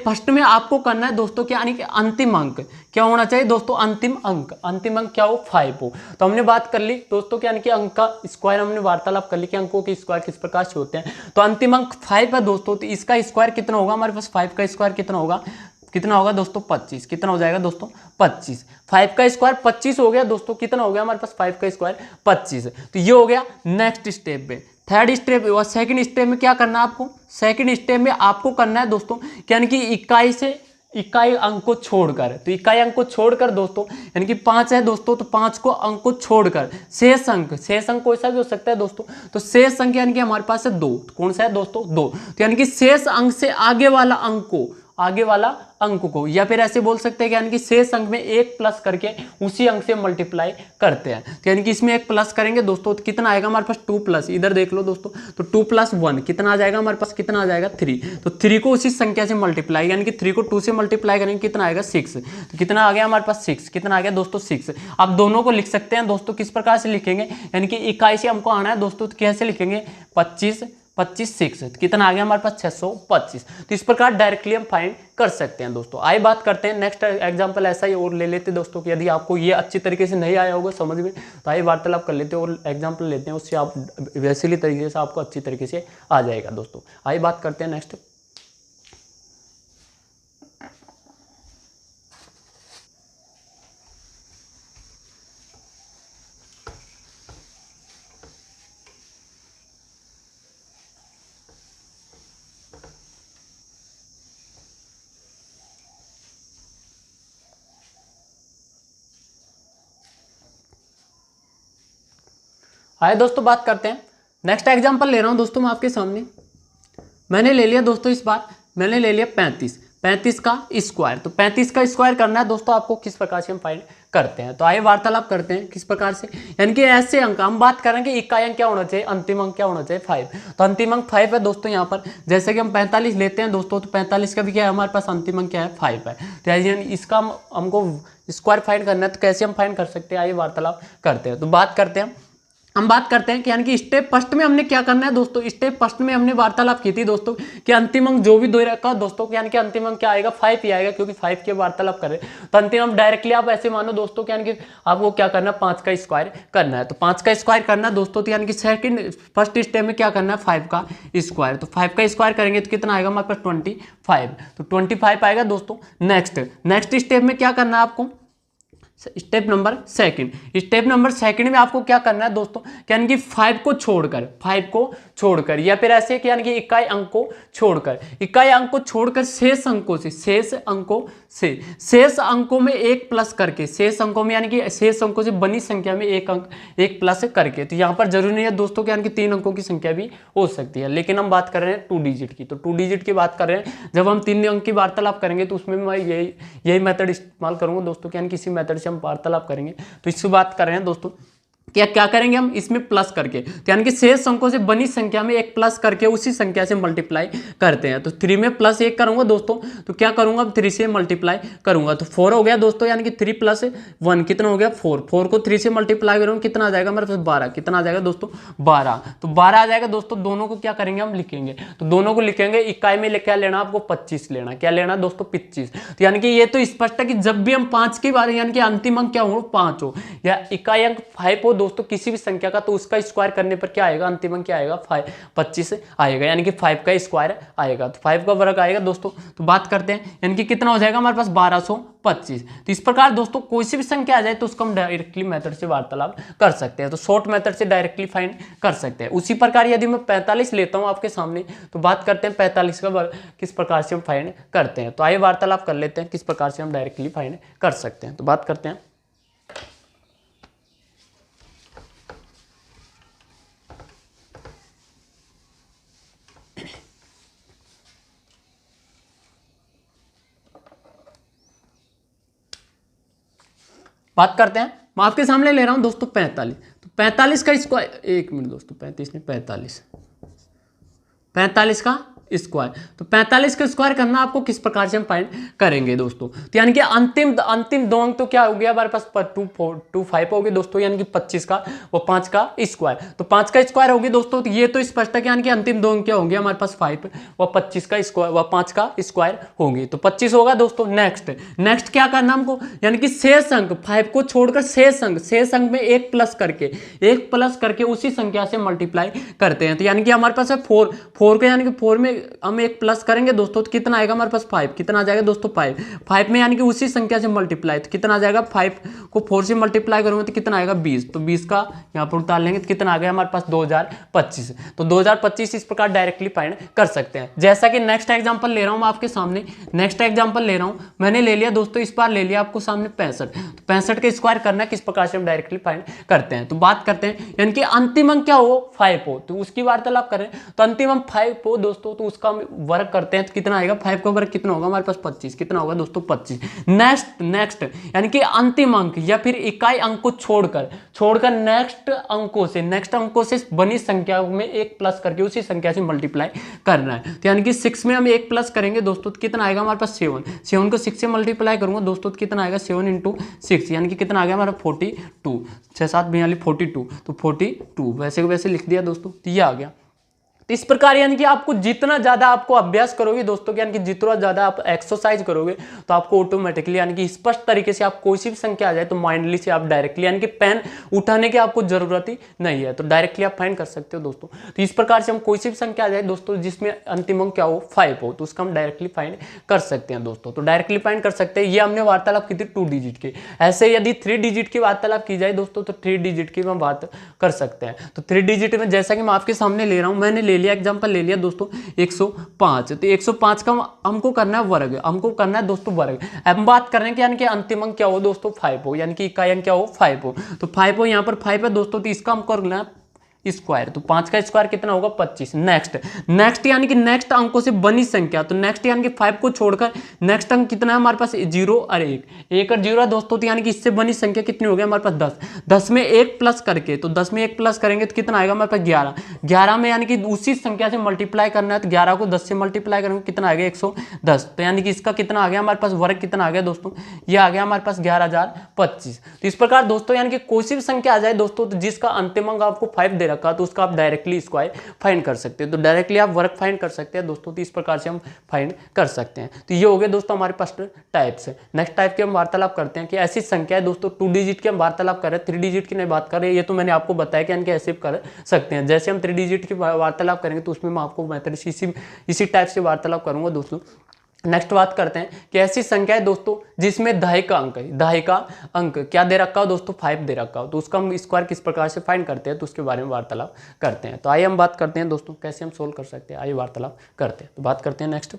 फर्स्ट में आपको करना है दोस्तों क्या, यानी कि अंतिम अंक क्या होना चाहिए दोस्तों, अंतिम अंक क्या हो 5 हो। तो हमने बात कर ली दोस्तों क्या, यानी कि अंक का स्क्वायर हमने वार्तालाप कर ली कि अंकों के स्क्वायर किस प्रकार से होते हैं। तो अंतिम अंक 5 है दोस्तों, तो इसका स्क्वायर कितना होगा हमारे पास, 5 का स्क्वायर कितना होगा दोस्तों 25, कितना हो जाएगा दोस्तों 25, 5 का स्क्वायर 25 हो गया दोस्तों, कितना हो गया हमारे पास 5 का स्क्वायर 25। तो ये हो गया नेक्स्ट स्टेप में। थर्ड स्टेप और सेकंड स्टेप में क्या करना है आपको, सेकंड स्टेप में आपको करना है दोस्तों यानी कि इकाई अंक को छोड़कर, तो इकाई अंक को छोड़कर दोस्तों यानी कि 5 है दोस्तों, तो 5 को अंक को छोड़कर शेष अंक कोई सा भी हो सकता है दोस्तों, तो शेष अंक यानी कि हमारे पास है 2, कौन सा है दोस्तों 2, तो यानी कि शेष अंक से आगे वाला अंक को या फिर ऐसे बोल सकते हैं कि यानी कि शेष अंक में 1 प्लस करके उसी अंक से मल्टीप्लाई करते हैं। तो यानी कि इसमें 1 प्लस करेंगे दोस्तों तो कितना आएगा हमारे पास 2 प्लस, इधर देख लो दोस्तों, तो 2 + 1 कितना आ जाएगा हमारे पास, कितना आ जाएगा 3, तो 3 को उसी संख्या से मल्टीप्लाई, यानी कि 3 को 2 से मल्टीप्लाई करेंगे कितना आएगा 6, तो कितना आ गया हमारे पास 6, कितना आ गया दोस्तों 6। अब दोनों को लिख सकते हैं दोस्तों, किस प्रकार से लिखेंगे, यानी कि इकाई से हमको आना है दोस्तों, तो कैसे लिखेंगे 25 6, तो कितना आ गया हमारे पास 625। तो इस प्रकार डायरेक्टली हम फाइंड कर सकते हैं दोस्तों। आइए बात करते हैं नेक्स्ट एग्जांपल ऐसा ही और ले लेते हैं दोस्तों कि यदि आपको ये अच्छी तरीके से नहीं आया होगा समझ में, तो आइए वार्तालाप कर लेते हैं और एग्जांपल लेते हैं, उससे आप वैसे ही तरीके से आपको अच्छी तरीके से आ जाएगा दोस्तों। आइए बात करते हैं नेक्स्ट। आइए दोस्तों बात करते हैं नेक्स्ट एग्जांपल ले रहा हूं दोस्तों मैं आपके सामने। मैंने ले लिया दोस्तों, इस बार मैंने ले लिया 35 का स्क्वायर। तो 35 का स्क्वायर करना है दोस्तों आपको, किस प्रकार से हम फाइंड करते हैं। तो आइए वार्तालाप करते हैं किस प्रकार से, यानी कि ऐसे अंक हम बात करें कि इकाई अंक क्या होना चाहिए, अंतिम अंक क्या होना चाहिए 5। तो अंतिम अंक 5 है दोस्तों। यहाँ पर जैसे कि हम 45 लेते हैं दोस्तों, तो 45 का भी क्या है हमारे पास अंतिम अंक क्या है 5 है। तो यानी इसका हमको स्क्वायर फाइंड करना है, तो कैसे हम फाइंड कर सकते हैं, आइए वार्तालाप करते हैं। तो बात करते हैं, हम बात करते हैं कि यानी कि स्टेप फर्स्ट में हमने क्या करना है दोस्तों। स्टेप फर्स्ट में हमने वार्तालाप की थी दोस्तों कि अंतिम अंक जो भी दो रखा दोस्तों, यानी कि अंतिम अंक क्या आएगा 5 ही आएगा, क्योंकि 5 के वार्तालाप करें। तो अंतिम अंक डायरेक्टली आप ऐसे मानो दोस्तों कि यानी कि आपको क्या करना है 5 का स्क्वायर करना है। तो 5 का स्क्वायर करना है दोस्तों, तो यानी कि सेकंड फर्स्ट स्टेप में क्या करना है 5 का स्क्वायर। तो 5 का स्क्वायर करेंगे तो कितना आएगा हमारे पास 25। तो 25 आएगा दोस्तों। नेक्स्ट स्टेप में क्या करना है आपको, स्टेप नंबर सेकंड में आपको क्या करना है दोस्तों, यानी कि 5 को छोड़कर या फिर ऐसे कि यानी कि इकाई अंक को छोड़कर शेष अंकों में एक प्लस करके, शेष अंकों में यानी कि शेष अंकों से बनी संख्या में एक प्लस करके। तो यहाँ पर जरूरी नहीं है दोस्तों कि यानी कि 3 अंकों की संख्या भी हो सकती है, लेकिन हम बात कर रहे हैं 2 डिजिट की। तो 2 डिजिट की बात कर रहे हैं, जब हम 3 अंक की वार्तालाप करेंगे तो उसमें मैं यही मेथड इस्तेमाल करूंगा दोस्तों, यानी किसी मेथड से हम वार्तालाप करेंगे। तो इससे बात कर रहे हैं दोस्तों क्या करेंगे हम इसमें प्लस करके, तो यानी कि शेष अंकों से बनी संख्या में एक प्लस करके उसी संख्या से मल्टीप्लाई करते हैं। तो 3 में प्लस 1 करूंगा दोस्तों, तो क्या करूंगा 3 से मल्टीप्लाई करूंगा, तो 4 हो गया दोस्तों, यानी कि 3 + 1 कितना हो गया 4। 4 को 3 से मल्टीप्लाई करूंगा कितना आ जाएगा मेरे पास 12। कितना आ जाएगा दोस्तों 12। तो 12 आ जाएगा दोस्तों। दोनों को क्या करेंगे हम लिखेंगे, तो दोनों को लिखेंगे। इकाई में क्या लेना आपको 25 लेना, क्या लेना दोस्तों 25। तो यानी कि ये तो स्पष्ट है कि जब भी हम 5 की बात, यानी कि अंतिम अंक क्या हो 5 हो या इकाई अंक 5 हो दोस्तों किसी भी संख्या का, तो उसका स्क्वायर करने पर क्या आएगा अंतिम अंक क्या आएगा 25 आएगा, यानी कि 5 का स्क्वायर आएगा। तो 5 का वर्ग आएगा दोस्तों। तो बात करते हैं यानी कि कितना हो जाएगा हमारे पास 1225। तो इस प्रकार दोस्तों कोई सी भी संख्या आ जाए तो उसको हम डायरेक्टली मेथड से वार्तालाप कर सकते हैं, तो शॉर्ट मेथड से डायरेक्टली फाइंड कर सकते हैं। उसी प्रकार यदि मैं 45 लेता हूं आपके सामने, तो बात करते हैं 45 का वर्ग किस प्रकार से हम फाइंड करते हैं। तो आइए वार्तालाप कर लेते हैं किस प्रकार से हम डायरेक्टली फाइंड कर सकते हैं। तो बात करते हैं, मैं आपके सामने ले रहा हूं दोस्तों 45। तो 45 का स्क्वायर, 1 मिनट दोस्तों, 35 नहीं 45 का स्क्वायर। तो 45 का स्क्वायर करना आपको किस प्रकार से हम फाइंड करेंगे दोस्तों, तो यानी कि अंतिम दो अंक तो क्या हो गया हमारे पास 25 हो गए दोस्तों, यानी कि 25 का वो 5 का स्क्वायर। तो 5 का स्क्वायर होगी दोस्तों, तो ये तो स्पष्ट है कि यानी कि अंतिम दो अंक क्या होंगे हमारे पास 5 व 25 का स्क्वायर व 5 का स्क्वायर होंगे, तो 25 होगा दोस्तों। नेक्स्ट क्या करना हमको, यानी कि शेष अंक 5 को छोड़कर शेष अंक में एक प्लस करके उसी संख्या से मल्टीप्लाई करते हैं। तो यानी कि हमारे पास है 4 का, यानी कि 4 में हम एक प्लस करेंगे दोस्तों, तो कितना आएगा हमारे पास 5। कितना आ जाएगा दोस्तों 5 में, यानी कि उसी संख्या से मल्टीप्लाई, तो कितना आ जाएगा 5 को 4 से मल्टीप्लाई करूंगा तो कितना आएगा 20। तो 20 का यहाँ पर उतार लेंगे तो कितना आ गया हमारे पास 2025। तो 2025 इस प्रकार डायरेक्टली फाइंड कर सकते हैं। जैसा कि नेक्स्ट एग्जांपल ले रहा हूं मैं आपके सामने, मैंने ले लिया दोस्तों, इस बार ले लिया आपको सामने 65। तो 65 का स्क्वायर करना है किस प्रकार से हम डायरेक्टली फाइंड करते हैं। तो बात करते हैं, यानी कि अंतिम अंक क्या हो 5 हो, तो उसकी वार्तालाप करें। तो अंतिम अंक 5 हो दोस्तों, तो उसका वर्ग करते हैं तो कितना आएगा 5 का वर्ग कितना होगा हमारे पास 25। कितना होगा दोस्तों 25। नेक्स्ट यानी कि अंतिम अंक या फिर इकाई अंक को छोड़कर नेक्स्ट अंकों से बनी संख्या में एक प्लस करके उसी संख्या से मल्टीप्लाई करना है। तो यानी कि 6 में हम एक प्लस करेंगे दोस्तों, तो कितना आएगा हमारे पास 7 को 6 से मल्टीप्लाई करूंगा दोस्तों, तो कितना आएगा 7 × 6, यानी कि कितना आ गया हमारा 42। 6 7 42 42, तो 42 वैसे को वैसे लिख दिया दोस्तों, तो ये आ गया। तो इस प्रकार यानी कि आपको जितना ज़्यादा आपको अभ्यास करोगे दोस्तों, यानी कि जितना ज़्यादा आप एक्सरसाइज करोगे तो आपको ऑटोमेटिकली यानी कि स्पष्ट तरीके से आप कोई सी भी संख्या आ जाए तो माइंडली से आप डायरेक्टली यानी कि पेन उठाने की आपको जरूरत ही नहीं है, तो डायरेक्टली आप फाइंड कर सकते हो दोस्तों। तो इस प्रकार से हम कोई सी भी संख्या आ जाए दोस्तों जिसमें अंतिम अंक क्या हो 5 हो, तो उसका हम डायरेक्टली फाइंड कर सकते हैं दोस्तों। तो डायरेक्टली फाइंड कर सकते हैं। ये हमने वार्तालाप की थी 2 डिजिट की। ऐसे यदि 3 डिजिट की वार्तालाप की जाए दोस्तों, तो 3 डिजिट की हम बात कर सकते हैं। तो 3 डिजिट में जैसा कि मैं आपके सामने ले रहा हूं, मैंने ले लिया एग्जांपल ले लिया दोस्तों 105। तो 105 का हमको करना है वर्ग, दोस्तों वर्ग। अब हम बात कर रहे हैं कि यानी कि अंतिम अंक क्या हो दोस्तों 5 हो, यानी कि इकाई अंक क्या हो 5 हो। तो 5 हो, यहाँ पर 5 है दोस्तों, तो इसका हमको करना है स्क्वायर, तो 5 का स्क्वायर कितना होगा 25। नेक्स्ट यानी कि नेक्स्ट अंकों से बनी संख्या, तो नेक्स्ट यानी कि 5 को छोड़कर नेक्स्ट अंक कितना है हमारे पास 0 और 1 और 0 है दोस्तों, तो यानी कि इससे बनी संख्या कितनी हो गई हमारे पास 10 में 1 प्लस करके, तो 10 में 1 प्लस करेंगे तो कितना आएगा हमारे पास 11 में यानी कि उसी संख्या से मल्टीप्लाई करना है, तो 11 को 10 से मल्टीप्लाई करेंगे कितना आ गया 110, तो यानी कि इसका कितना आ गया हमारे पास वर्ग कितना आ गया दोस्तों, ये आ गया हमारे पास 11025। तो इस प्रकार दोस्तों यानी कि कोई सी भी संख्या आ जाए दोस्तों, तो जिसका अंतिम अंक आपको 5 दे रखा तो उसका आप डायरेक्टली स्क्वायर फाइंड कर सकते हैं, तो डायरेक्टली आप वर्ग फाइंड कर सकते हैं दोस्तों, तो इस प्रकार से हम फाइंड कर सकते हैं। तो ये हो गए दोस्तों हमारे पास टाइप्स। नेक्स्ट टाइप की हम वार्तालाप करते हैं कि ऐसी संख्या है दोस्तों 2 डिजिट की हम वार्तालाप कर रहे हैं, 3 डिजिट की नहीं बात कर रहे हैं, ये तो मैंने आपको बताया कि यानी ऐसे कर सकते हैं। जैसे हम 3 डिजिट की वार्तालाप करेंगे तो उसमें मैं आपको मेथड इसी टाइप से वार्तालाप करूंगा दोस्तों। नेक्स्ट बात करते हैं कि ऐसी संख्या है दोस्तों जिसमें दहाई का अंक है, दहाई का अंक क्या दे रखा हो दोस्तों 5 दे रखा हो, तो उसका हम स्क्वायर किस प्रकार से फाइंड करते हैं तो उसके बारे में वार्तालाप करते हैं। तो आइए हम बात करते हैं दोस्तों कैसे हम सोल्व कर सकते हैं, आइए वार्तालाप करते हैं। तो बात करते हैं नेक्स्ट।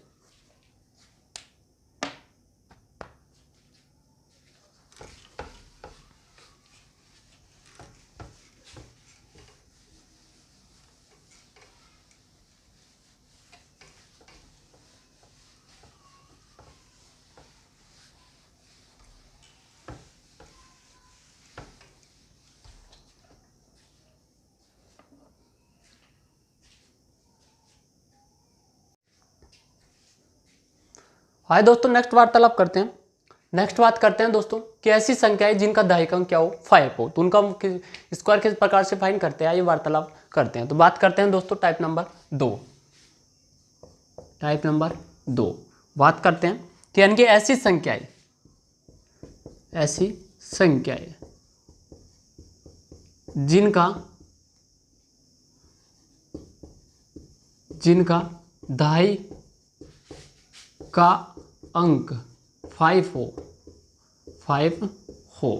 हाय दोस्तों, नेक्स्ट वार्तालाप करते हैं। नेक्स्ट बात करते हैं दोस्तों कि ऐसी संख्याएं जिनका दहाई अंक क्या हो 5 हो, तो उनका स्क्वायर किस प्रकार से फाइंड करते हैं, ये वार्तालाप करते हैं। तो बात करते हैं दोस्तों टाइप नंबर 2। टाइप नंबर 2 बात करते हैं कि यानी कि ऐसी संख्याएं जिनका दहाई का अंक 5 हो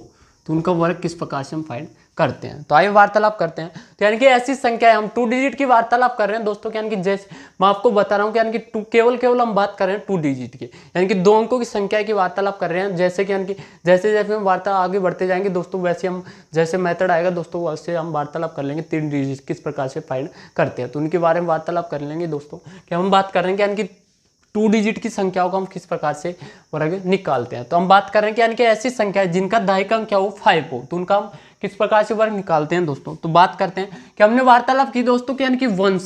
तो उनका वर्ग किस प्रकार से हम फाइंड करते हैं। तो आइए वार्तालाप करते हैं। तो यानी कि ऐसी संख्या है, हम 2 डिजिट की वार्तालाप कर रहे हैं दोस्तों, यानी कि जैसे मैं आपको बता रहा हूं कि यानी कि केवल हम बात कर रहे हैं 2 डिजिट की, यानी कि 2 अंकों की संख्या की वार्तालाप कर रहे हैं। जैसे कि यानी कि जैसे हम वार्ता आगे बढ़ते जाएंगे दोस्तों, वैसे हम जैसे मेथड आएगा दोस्तों वैसे हम वार्तालाप कर लेंगे 3 डिजिट किस प्रकार से फाइंड करते हैं, तो उनके बारे में वार्तालाप कर लेंगे दोस्तों। कि हम बात कर रहे हैं कि यानी कि 2 डिजिट की संख्याओं को हम किस प्रकार से वर्ग निकालते हैं। तो हम बात कर रहे हैं कि यानी कि ऐसी संख्या है जिनका दहाई का अंक क्या हो 5 हो, तो उनका हम किस प्रकार से वर्ग निकालते हैं दोस्तों। तो बात करते हैं कि हमने वार्तालाप की दोस्तों कि यानी कि 1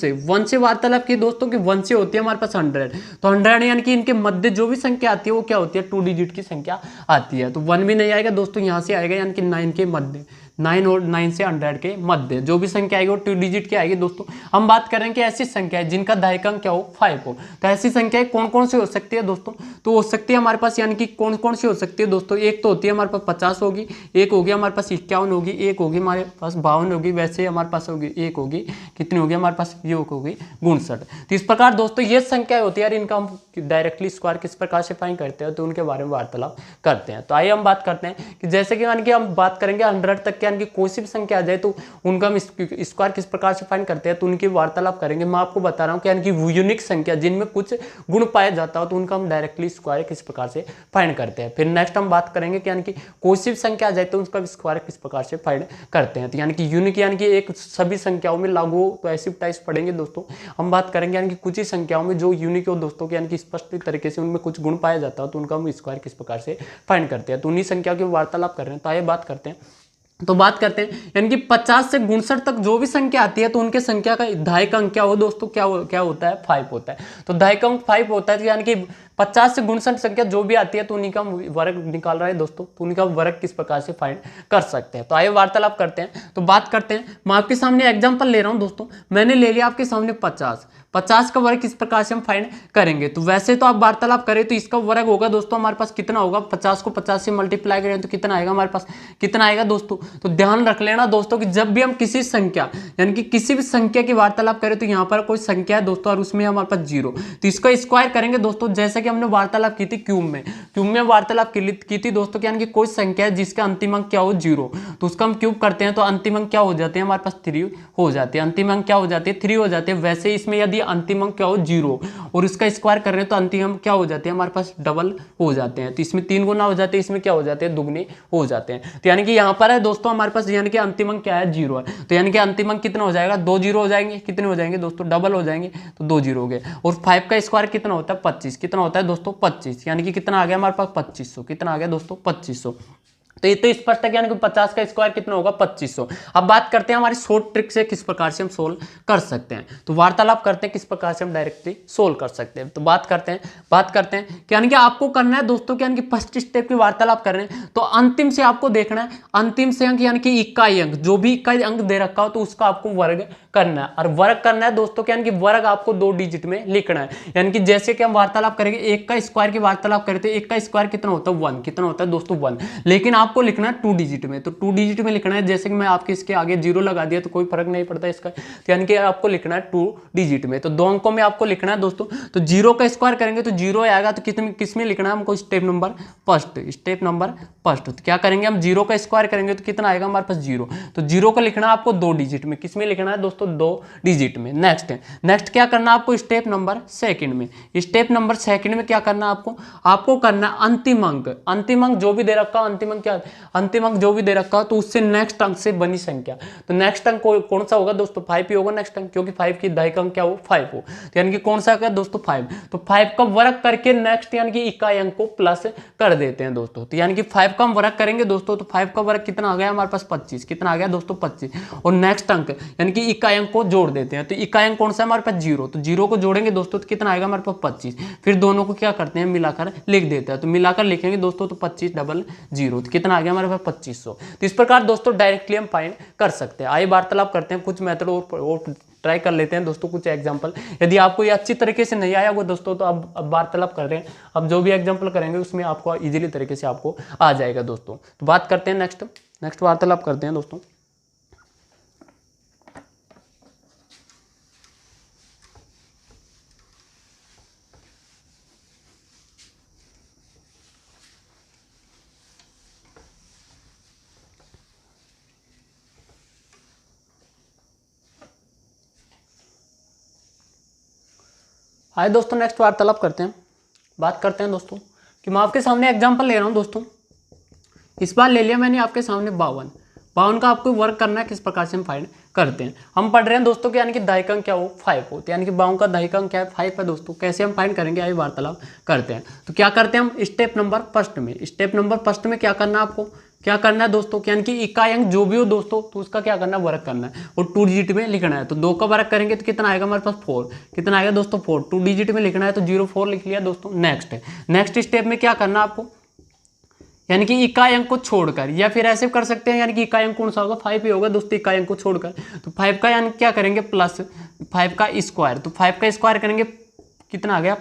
से वार्तालाप की दोस्तों कि 1 से होती है हमारे पास 100, तो 100 यानी कि इनके मध्य जो भी संख्या आती है वो क्या होती है 2 डिजिट की संख्या आती है। तो 1 भी नहीं आएगा दोस्तों, यहाँ से आएगा यानी कि 9 के मध्य, 9 और 9 से 100 के मध्य जो भी संख्या आएगी वो 2 डिजिट की आएगी दोस्तों। हम बात करें कि ऐसी संख्या है जिनका दहाई का अंक क्या हो 5 हो, तो ऐसी संख्याएं कौन कौन सी हो सकती है दोस्तों। तो हो सकती है हमारे पास यानी कि कौन कौन सी हो सकती है दोस्तों, एक तो होती है हमारे पास 50 होगी, एक होगी हमारे पास 51 होगी, एक होगी हमारे पास 52 होगी, वैसे हमारे पास होगी एक होगी कितनी होगी हमारे पास ये होगी 59। तो इस प्रकार दोस्तों ये संख्या होती है यार, इनका हम डायरेक्टली स्क्वायर किस प्रकार से फाइंड करते हैं तो उनके बारे में वार्तालाप करते हैं। तो आइए हम बात करते हैं कि जैसे कि यानी कि हम बात करेंगे 100 तक के यानी कि कोई सी भी संख्या आ जाए तो उनका हम स्क्वायर किस प्रकार से फाइंड करते हैं तो उनकी वार्तालाप करेंगे। मैं आपको बता रहा हूँ कि यानी कि यूनिक संख्या जिनमें कुछ गुण पाया जाता हो तो उनका हम डायरेक्टली स्क्वायर किस प्रकार से फाइंड करते हैं। फिर नेक्स्ट हम बात करेंगे कि यानी कि कोई सी भी संख्या आ जाए तो उसका स्क्वायर किस प्रकार से फाइंड करते हैं। तो यानी कि यूनिक यानी कि एक सभी संख्याओं में लागू हो तो ऐसी टाइप्स पढ़ेंगे दोस्तों। हम बात करेंगे यानी कि कुछ ही संख्याओं में जो यूनिक हो दोस्तों यानी कि स्पष्ट तरीके से उनमें कुछ गुण पाया जाता हो तो उनका हम स्क्वायर किस प्रकार से फाइंड करते हैं। तो उन्हीं संख्या की वार्तालाप कर रहे हैं। तो आइए बात करते हैं। तो बात करते हैं यानी कि 50 से 59 तक जो भी संख्या आती है तो उनके संख्या का दहाई का अंक क्या हो दोस्तों, क्या होता है 5 होता है। तो दहाई का अंक 5 होता है, तो यानी कि 50 से 59 संख्या जो भी आती है तो उन्हीं का वर्ग निकाल रहा है दोस्तों, तो उनका वर्ग किस प्रकार से फाइंड कर सकते हैं। तो आइए वार्तालाप करते हैं। तो बात करते हैं, मैं आपके सामने एग्जांपल ले रहा हूं दोस्तों। मैंने ले लिया आपके सामने 50 का वर्ग किस प्रकार से हम फाइंड करेंगे। तो वैसे तो आप वार्तालाप करें तो इसका वर्ग होगा दोस्तों हमारे पास कितना होगा, 50 को 50 से मल्टीप्लाई करें तो कितना आएगा हमारे पास, कितना आएगा दोस्तों। तो ध्यान रख लेना दोस्तों कि जब भी हम किसी संख्या यानी कि किसी भी संख्या की वार्तालाप करें तो यहाँ पर कोई संख्या है दोस्तों और उसमें हमारे पास 0, तो इसका स्क्वायर करेंगे दोस्तों। जैसे कि हमने वार्तालाप की थी क्यूब में वार्तालाप की थी दोस्तों, यानी कि कोई संख्या है जिसका अंतिम अंक क्या हो 0, तो उसका हम क्यूब करते हैं तो अंतिम अंक क्या हो जाते हैं हमारे पास 3 हो जाते हैं, अंतिम अंक क्या हो जाते हैं 3 हो जाते हैं। वैसे इसमें यदि अंतिम अंक क्या हो 0 और इसका स्क्वायर कर रहे हैं तो अंतिम अंक क्या हो जाते हैं हमारे पास डबल हो जाते हैं, तो इसमें 3 गुना हो जाते हैं, इसमें क्या हो जाते हैं दुगने हो जाते हैं। तो यानी कि यहाँ पर है दोस्तों हमारे पास यानी कि अंतिम अंक क्या है 0 है, तो यानी कि अंतिम अंक कितना हो जाएगा 2 0 हो जाएंगे, कितने हो जाएंगे दोस्तों डबल हो जाएंगे, तो 2 0 हो गए। और 5 का स्क्वायर कितना होता है 25, कितना होता है दोस्तों 25, यानी कि कितना आ गया हमारे पास 2500, कितना आ गया दोस्तों 2500। तो ये तो स्पष्ट है कि यानी कि 50 का स्क्वायर कितना होगा 2500। अब बात करते हैं हमारी शॉर्ट ट्रिक से किस प्रकार से हम सोल्व कर सकते हैं, तो वार्तालाप करते हैं किस प्रकार से हम डायरेक्टली सोल्व कर सकते हैं। तो बात करते हैं कि यानी कि आपको करना है दोस्तों कि यानी कि फर्स्ट स्टेप की वार्तालाप कर रहे हैं तो अंतिम से आपको देखना है, अंतिम से अंक यानी कि इकाई अंक, जो भी इकाई अंक दे रखा हो तो उसका आपको वर्ग करना है। और वर्ग करना है दोस्तों यानी कि वर्ग आपको 2 डिजिट में लिखना है, यानी कि जैसे कि हम वार्तालाप करेंगे 1 का स्क्वायर की वार्तालाप करते हैं, 1 का स्क्वायर कितना होता है 1, कितना होता है दोस्तों 1, लेकिन आपको लिखना है 2 डिजिट में, तो 2 डिजिट में लिखना है। जैसे कि मैं आपके इसके आगे 0 लगा दिया तो कोई फर्क नहीं पड़ता इसका, तो यानी कि आपको लिखना है 2 डिजिट में, तो 2 अंकों में आपको लिखना है दोस्तों। तो 0 का स्क्वायर करेंगे तो 0 आएगा, तो किस में लिखना है हमको स्टेप नंबर फर्स्ट। तो क्या करेंगे हम 0 का स्क्वायर करेंगे तो कितना आएगा हमारे पास 0, तो 0 का लिखना है आपको 2 डिजिट में, किस में लिखना है दोस्तों 2 डिजिट में। नेक्स्ट क्या करना है आपको स्टेप नंबर सेकंड में क्या करना है आपको करना है अंतिम अंक जो भी दे रखा हो, अंतिम अंक जो भी दे रखा हो तो उससे नेक्स्ट अंक से बनी संख्या, तो नेक्स्ट अंक कौन सा होगा दोस्तों 5 ही होगा नेक्स्ट अंक, क्योंकि 5 की दहाई का अंक क्या हो 5 हो, तो यानी कि कौन सा है दोस्तों 5, तो 5 का वर्ग करके नेक्स्ट यानी कि इकाई अंक को प्लस कर देते हैं दोस्तों। तो यानी कि 5 का हम वर्ग करेंगे दोस्तों, तो 5 का वर्ग कितना आ गया हमारे पास 25, कितना आ गया दोस्तों 25, और नेक्स्ट अंक यानी कि इकाई अंक को जोड़ देते हैं, तो इकाई अंक कौन सा है हमारे पास 0, तो 0 को जोड़ेंगे दोस्तों तो कितना आएगा हमारे पास 25, फिर दोनों को क्या करते हैं मिलाकर लिख देते हैं, तो मिलाकर लिखेंगे दोस्तों तो 25 डबल 0, तो कितना आ गया हमारे पास 2500। तो इस प्रकार दोस्तों डायरेक्टली हम फाइंड कर सकते हैं। आइए वार्तालाप करते हैं, कुछ मेथड और ट्राई कर लेते हैं दोस्तों, कुछ एग्जांपल। यदि आपको ये अच्छी तरीके से नहीं आया वो दोस्तों तो अब वार्तालाप कर रहे हैं, अब जो भी एग्जांपल करेंगे उसमें आपको इजीली तरीके से आपको आ जाएगा दोस्तों। तो बात करते हैं नेक्स्ट वार्तालाप करते हैं दोस्तों। आइए दोस्तों नेक्स्ट वार्तालाप करते हैं। बात करते हैं दोस्तों कि मैं आपके सामने एग्जांपल ले रहा हूं दोस्तों। इस बार ले लिया मैंने आपके सामने 52 का आपको वर्क करना है, किस प्रकार से हम फाइंड करते हैं। हम पढ़ रहे हैं दोस्तों कि यानी कि दहाई का अंक क्या हो 5 हो, तो यानी कि 52 का दहाई का अंक क्या है 5 है दोस्तों। कैसे हम फाइंड करेंगे आइए वार्तालाप करते हैं। तो क्या करते हैं हम स्टेप नंबर फर्स्ट में क्या करना है आपको, क्या करना है दोस्तों यानी कि इकाई अंक जो भी हो दोस्तों तो उसका क्या करना है वर्ग करना है और 2 डिजिट में लिखना है। तो 2 का वर्ग करेंगे तो कितना आएगा हमारे पास 4, कितना आएगा दोस्तों 4, 2 डिजिट में लिखना है तो 04 लिख लिया दोस्तों। नेक्स्ट स्टेप में क्या करना है आपको, यानी कि इकाई अंक को छोड़कर, या फिर ऐसे कर सकते हैं यानी कि इकाई अंक कौन सा होगा 5 ही होगा दोस्तों इकाई अंक को छोड़कर, तो 5 का यानी क्या करेंगे प्लस 5 का स्क्वायर, तो 5 का स्क्वायर करेंगे कितना आ गया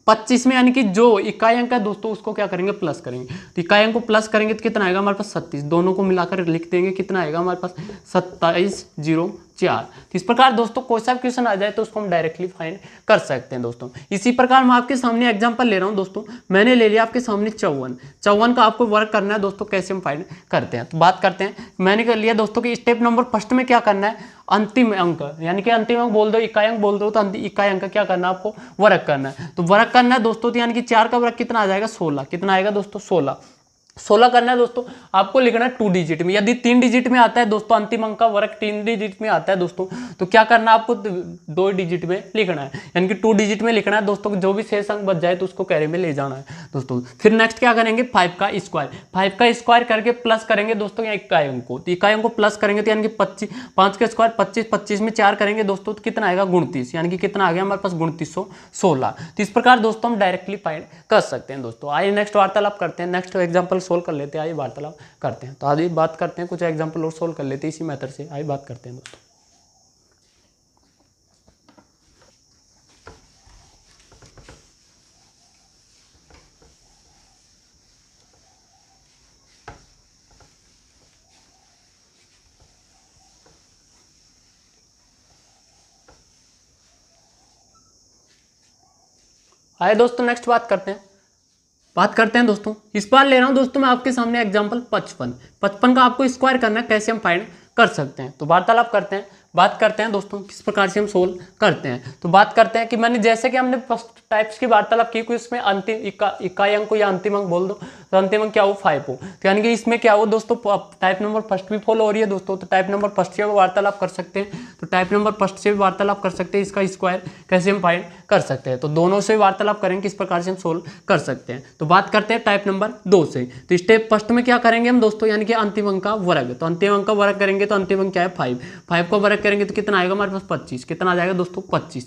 25 में यानी कि जो इकाई अंक है दोस्तों उसको क्या करेंगे प्लस करेंगे, तो इकाई अंक को प्लस करेंगे तो कितना आएगा हमारे पास 36, दोनों को मिलाकर लिख देंगे कितना आएगा हमारे पास 2704। तो इस प्रकार दोस्तों कोई सा क्वेश्चन आ जाए तो उसको हम डायरेक्टली फाइंड कर सकते हैं दोस्तों। इसी प्रकार मैं आपके सामने एग्जांपल ले रहा हूं दोस्तों, मैंने ले लिया आपके सामने 54 का आपको वर्क करना है दोस्तों, कैसे हम फाइंड करते हैं। तो बात करते हैं, मैंने कर लिया दोस्तों कि स्टेप नंबर फर्स्ट में क्या करना है अंतिम अंक, यानी कि अंतिम अंक बोल दो इकाई अंक बोल दो, तो इकाई अंक क्या करना है आपको वर्क करना है। तो वर्क करना है दोस्तों, तो यानी कि 4 का वर्क कितना आ जाएगा 16, कितना आएगा दोस्तों 16 करना है दोस्तों। आपको लिखना है 2 डिजिट में, यदि 3 डिजिट में आता है दोस्तों अंतिम अंक का वर्क 3 डिजिट में आता है दोस्तों तो क्या करना है आपको 2 डिजिट में लिखना है, यानी कि 2 डिजिट में लिखना है दोस्तों। जो भी शेष अंक बच जाए तो उसको कैरी में ले जाना है दोस्तों। फिर नेक्स्ट क्या करेंगे 5 का स्क्वायर करके प्लस करेंगे दोस्तों यहाँ इकाई अंक को, तो इकाई अंक को प्लस करेंगे तो यानी कि 5 का स्क्वायर 25 में 4 करेंगे दोस्तों तो कितना आएगा 29, यानी कि कितना आ गया हमारे पास 2916। तो इस प्रकार दोस्तों हम डायरेक्टली फाइंड कर सकते हैं दोस्तों। आइए नेक्स्ट वार्तालाप करते हैं, नेक्स्ट एग्जांपल सोल्व कर लेते हैं, आइए वार्तालाप करते हैं। तो आइए बात करते हैं, कुछ एग्जांपल और सोल्व कर लेते हैं इसी मेथड से, आइए बात करते हैं दोस्तों। आइए दोस्तों नेक्स्ट बात करते हैं दोस्तों। इस बार ले रहा हूं दोस्तों मैं आपके सामने एग्जांपल 55 का आपको स्क्वायर करना है, कैसे हम फाइंड कर सकते हैं। तो वार्तालाप करते हैं, बात करते हैं दोस्तों किस प्रकार से हम सोल्व करते हैं। तो बात करते हैं कि मैंने जैसे कि हमने फर्स्ट टाइप्स की वार्तालाप की, कोई उसमें अंतिम इकाई अंक को या अंतिम अंक बोल दो, तो अंतिम अंक क्या हो 5 हो। तो यानी कि इसमें क्या हो दोस्तों, टाइप नंबर फर्स्ट भी फॉलो हो रही है दोस्तों, तो टाइप नंबर फर्स्ट से भी वार्तालाप कर सकते हैं। तो टाइप नंबर फर्स्ट से भी वार्तालाप कर सकते हैं, इसका स्क्वायर कैसे हम फाइंड कर सकते हैं। तो दोनों से वार्तालाप करेंगे किस प्रकार से हम सोल्व कर सकते हैं। तो बात करते हैं टाइप नंबर 2 से। तो स्टेप फर्स्ट में क्या करेंगे हम दोस्तों, यानी कि अंतिम अंक का वर्ग। तो अंतिम अंक का वर्ग करेंगे तो अंतिम अंक क्या है 5 का वर्ग करेंगे तो कितना आएगा हमारे पास 25। कितना आ जाएगा दोस्तों 25।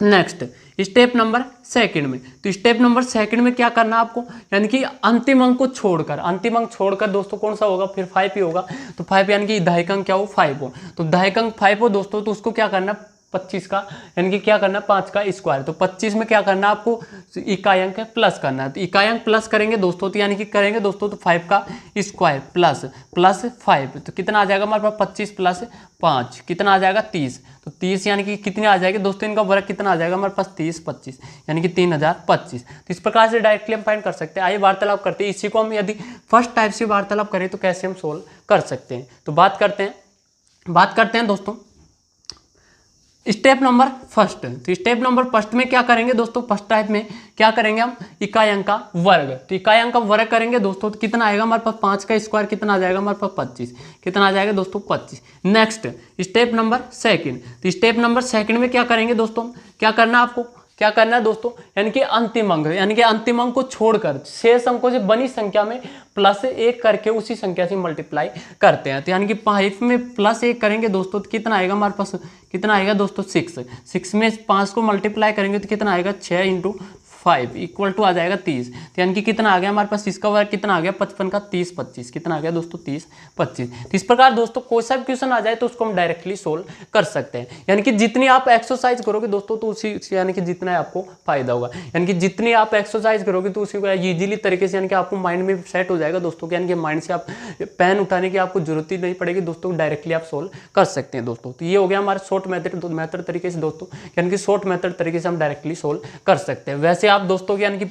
नेक्स्ट स्टेप नंबर सेकंड में, तो स्टेप नंबर सेकंड में क्या करना है आपको, यानी कि अंतिम अंक को छोड़कर, अंतिम अंक छोड़कर दोस्तों कौन सा होगा, फिर 5 ही होगा। तो 5 यानी कि दहाई अंक क्या हो 5 हो। तो दहाई अंक 5 हो दोस्तों, तो उसको क्या करना है 25 का, यानी कि क्या करना है 5 का स्क्वायर। तो 25 में क्या करना है आपको, इकाई अंक प्लस करना है। तो इकाई अंक प्लस करेंगे दोस्तों, तो यानी कि करेंगे दोस्तों तो 5 का स्क्वायर प्लस 5, तो कितना आ जाएगा हमारे पास 25 प्लस 5 कितना आ जाएगा 30। तो 30 यानी कि कितने आ जाएंगे दोस्तों, इनका वर्ग कितना आ जाएगा हमारे पास 30 25 यानी कि 3025। तो इस प्रकार से डायरेक्टली हम फाइंड कर सकते हैं। आइए वार्तालाप करते हैं, इसी को हम यदि फर्स्ट टाइप से वार्तालाप करें तो कैसे हम सोल्व कर सकते हैं। तो बात करते हैं दोस्तों स्टेप नंबर फर्स्ट। तो स्टेप नंबर फर्स्ट में क्या करेंगे दोस्तों, फर्स्ट टाइप में क्या करेंगे हम इकाई अंक का वर्ग। तो इकाई अंक का वर्ग करेंगे दोस्तों तो कितना आएगा हमारे पास 5 का स्क्वायर कितना आ जाएगा हमारे पास 25। कितना आ जाएगा दोस्तों 25। Next step number second. तो स्टेप नंबर सेकंड में क्या करेंगे दोस्तों, क्या करना है आपको, क्या करना है दोस्तों, यानी कि अंतिम अंक, यानी कि अंतिम अंक को छोड़कर शेष अंकों से बनी संख्या में +1 करके उसी संख्या से मल्टीप्लाई करते हैं। तो यानी कि 5 में +1 करेंगे दोस्तों तो कितना आएगा हमारे पास, कितना आएगा दोस्तों 6 में 5 को मल्टीप्लाई करेंगे तो कितना आएगा 6 × 5 = आ जाएगा 30। तो यानी कि कितना आ गया हमारे पास, इसका वर्ग कितना आ गया 55 का 30 25 कितना आ गया दोस्तों 30 25। तो इस प्रकार दोस्तों कोई सा भी क्वेश्चन आ जाए तो उसको हम डायरेक्टली सोल्व कर सकते हैं। यानी कि जितनी आप एक्सरसाइज करोगे दोस्तों तो उसी यानी कि जितना आपको फायदा होगा, यानी कि जितनी आप एक्सरसाइज करोगे तो उसी को ईजिली तरीके से यानी कि आपको माइंड में सेट हो जाएगा दोस्तों। यानी कि माइंड से आप पेन उठाने की आपको जरूरत ही नहीं पड़ेगी दोस्तों, डायरेक्टली आप सोल्व कर सकते हैं दोस्तों। तो ये हो गया हमारा शॉर्ट मेथड तरीके से दोस्तों, यानी कि शॉर्ट मेथड तरीके से हम डायरेक्टली सोल्व कर सकते हैं। वैसे आप दोस्तों यानी कि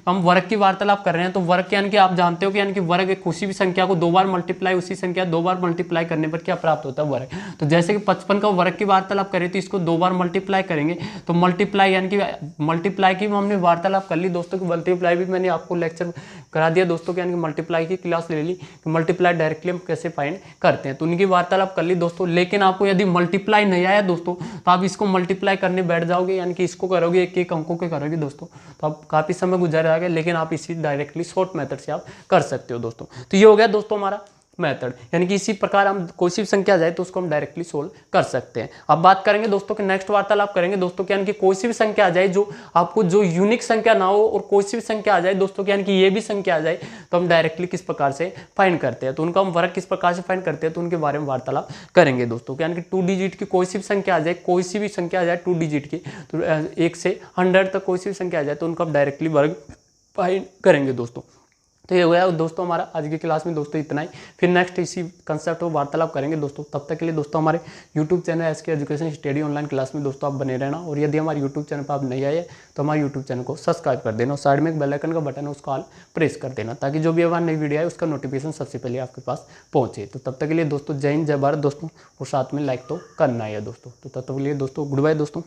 हम वर्ग की वार्तालाप कर रहे हैं तो वर्ग यानी कि आप जानते हो कि यानी कि वर्ग एक किसी भी संख्या को 2 बार मल्टीप्लाई, उसी संख्या 2 बार मल्टीप्लाई करने पर क्या प्राप्त होता है वर्ग। तो जैसे कि 55 का वर्ग की वार्तालाप करें तो इसको 2 बार मल्टीप्लाई करेंगे तो मल्टीप्लाई यानी कि मल्टीप्लाई की हमने वार्तालाप कर ली दोस्तों की मल्टीप्लाई भी मैंने आपको लेक्चर करा दिया दोस्तों, यानी कि मल्टीप्लाई की क्लास ले ली कि मल्टीप्लाई डायरेक्टली हम कैसे फाइंड करते हैं। तो उनकी वार्तालाप कर ली दोस्तों। लेकिन आपको यदि मल्टीप्लाई नहीं आया दोस्तों तो आप इसको मल्टीप्लाई करने बैठ जाओगे, यानी कि इसको करोगे एक एक अंकों के करोगे दोस्तों तो आप काफी समय गुजर जाएगा। लेकिन आप इसी डायरेक्टली शॉर्ट मेथड से आप कर सकते हो दोस्तों। तो ये हो गया दोस्तों हमारा मेथड, यानी कि इसी प्रकार हम कोई सी भी संख्या आ जाए तो उसको हम डायरेक्टली सोल्व कर सकते हैं। अब बात करेंगे दोस्तों कि नेक्स्ट वार्तालाप करेंगे दोस्तों यानी कि कोई सी भी संख्या आ जाए जो आपको जो यूनिक संख्या ना हो और कोई सी भी संख्या आ जाए दोस्तों यानी कि ये भी संख्या आ जाए तो हम डायरेक्टली किस प्रकार से फाइंड करते हैं, तो उनका हम वर्ग किस प्रकार से फाइंड करते हैं तो उनके बारे में वार्तालाप करेंगे दोस्तों। यानी कि 2 डिजिट की कोई सी भी संख्या आ जाए, कोई सी भी संख्या आ जाए 2 डिजिट की, तो 1 से 100 तक कोई सी भी संख्या आ जाए तो उनका हम डायरेक्टली वर्ग फाइंड करेंगे दोस्तों। तो ये हो गया दोस्तों हमारा आज की क्लास में दोस्तों इतना ही। फिर नेक्स्ट इसी कंसेप्ट को वार्तालाप करेंगे दोस्तों। तब तक के लिए दोस्तों हमारे YouTube channel SK education study online class में दोस्तों आप बने रहना। और यदि हमारे यूट्यूब चैनल पर आप नहीं आए तो हमारे यूट्यूब चैनल को सब्सक्राइब कर देना और साइड में एक बेल आइकन का बटन है उसको ऑल प्रेस कर देना ताकि जो भी हमारी नई वीडियो है उसका नोटिफिकेशन सबसे पहले आपके पास पहुँचे। तो तब तक के लिए दोस्तों जय हिंद जय भारत दोस्तों, और साथ में लाइक तो करना ही है दोस्तों। तो तब तक के लिए दोस्तों गुड बाय दोस्तों।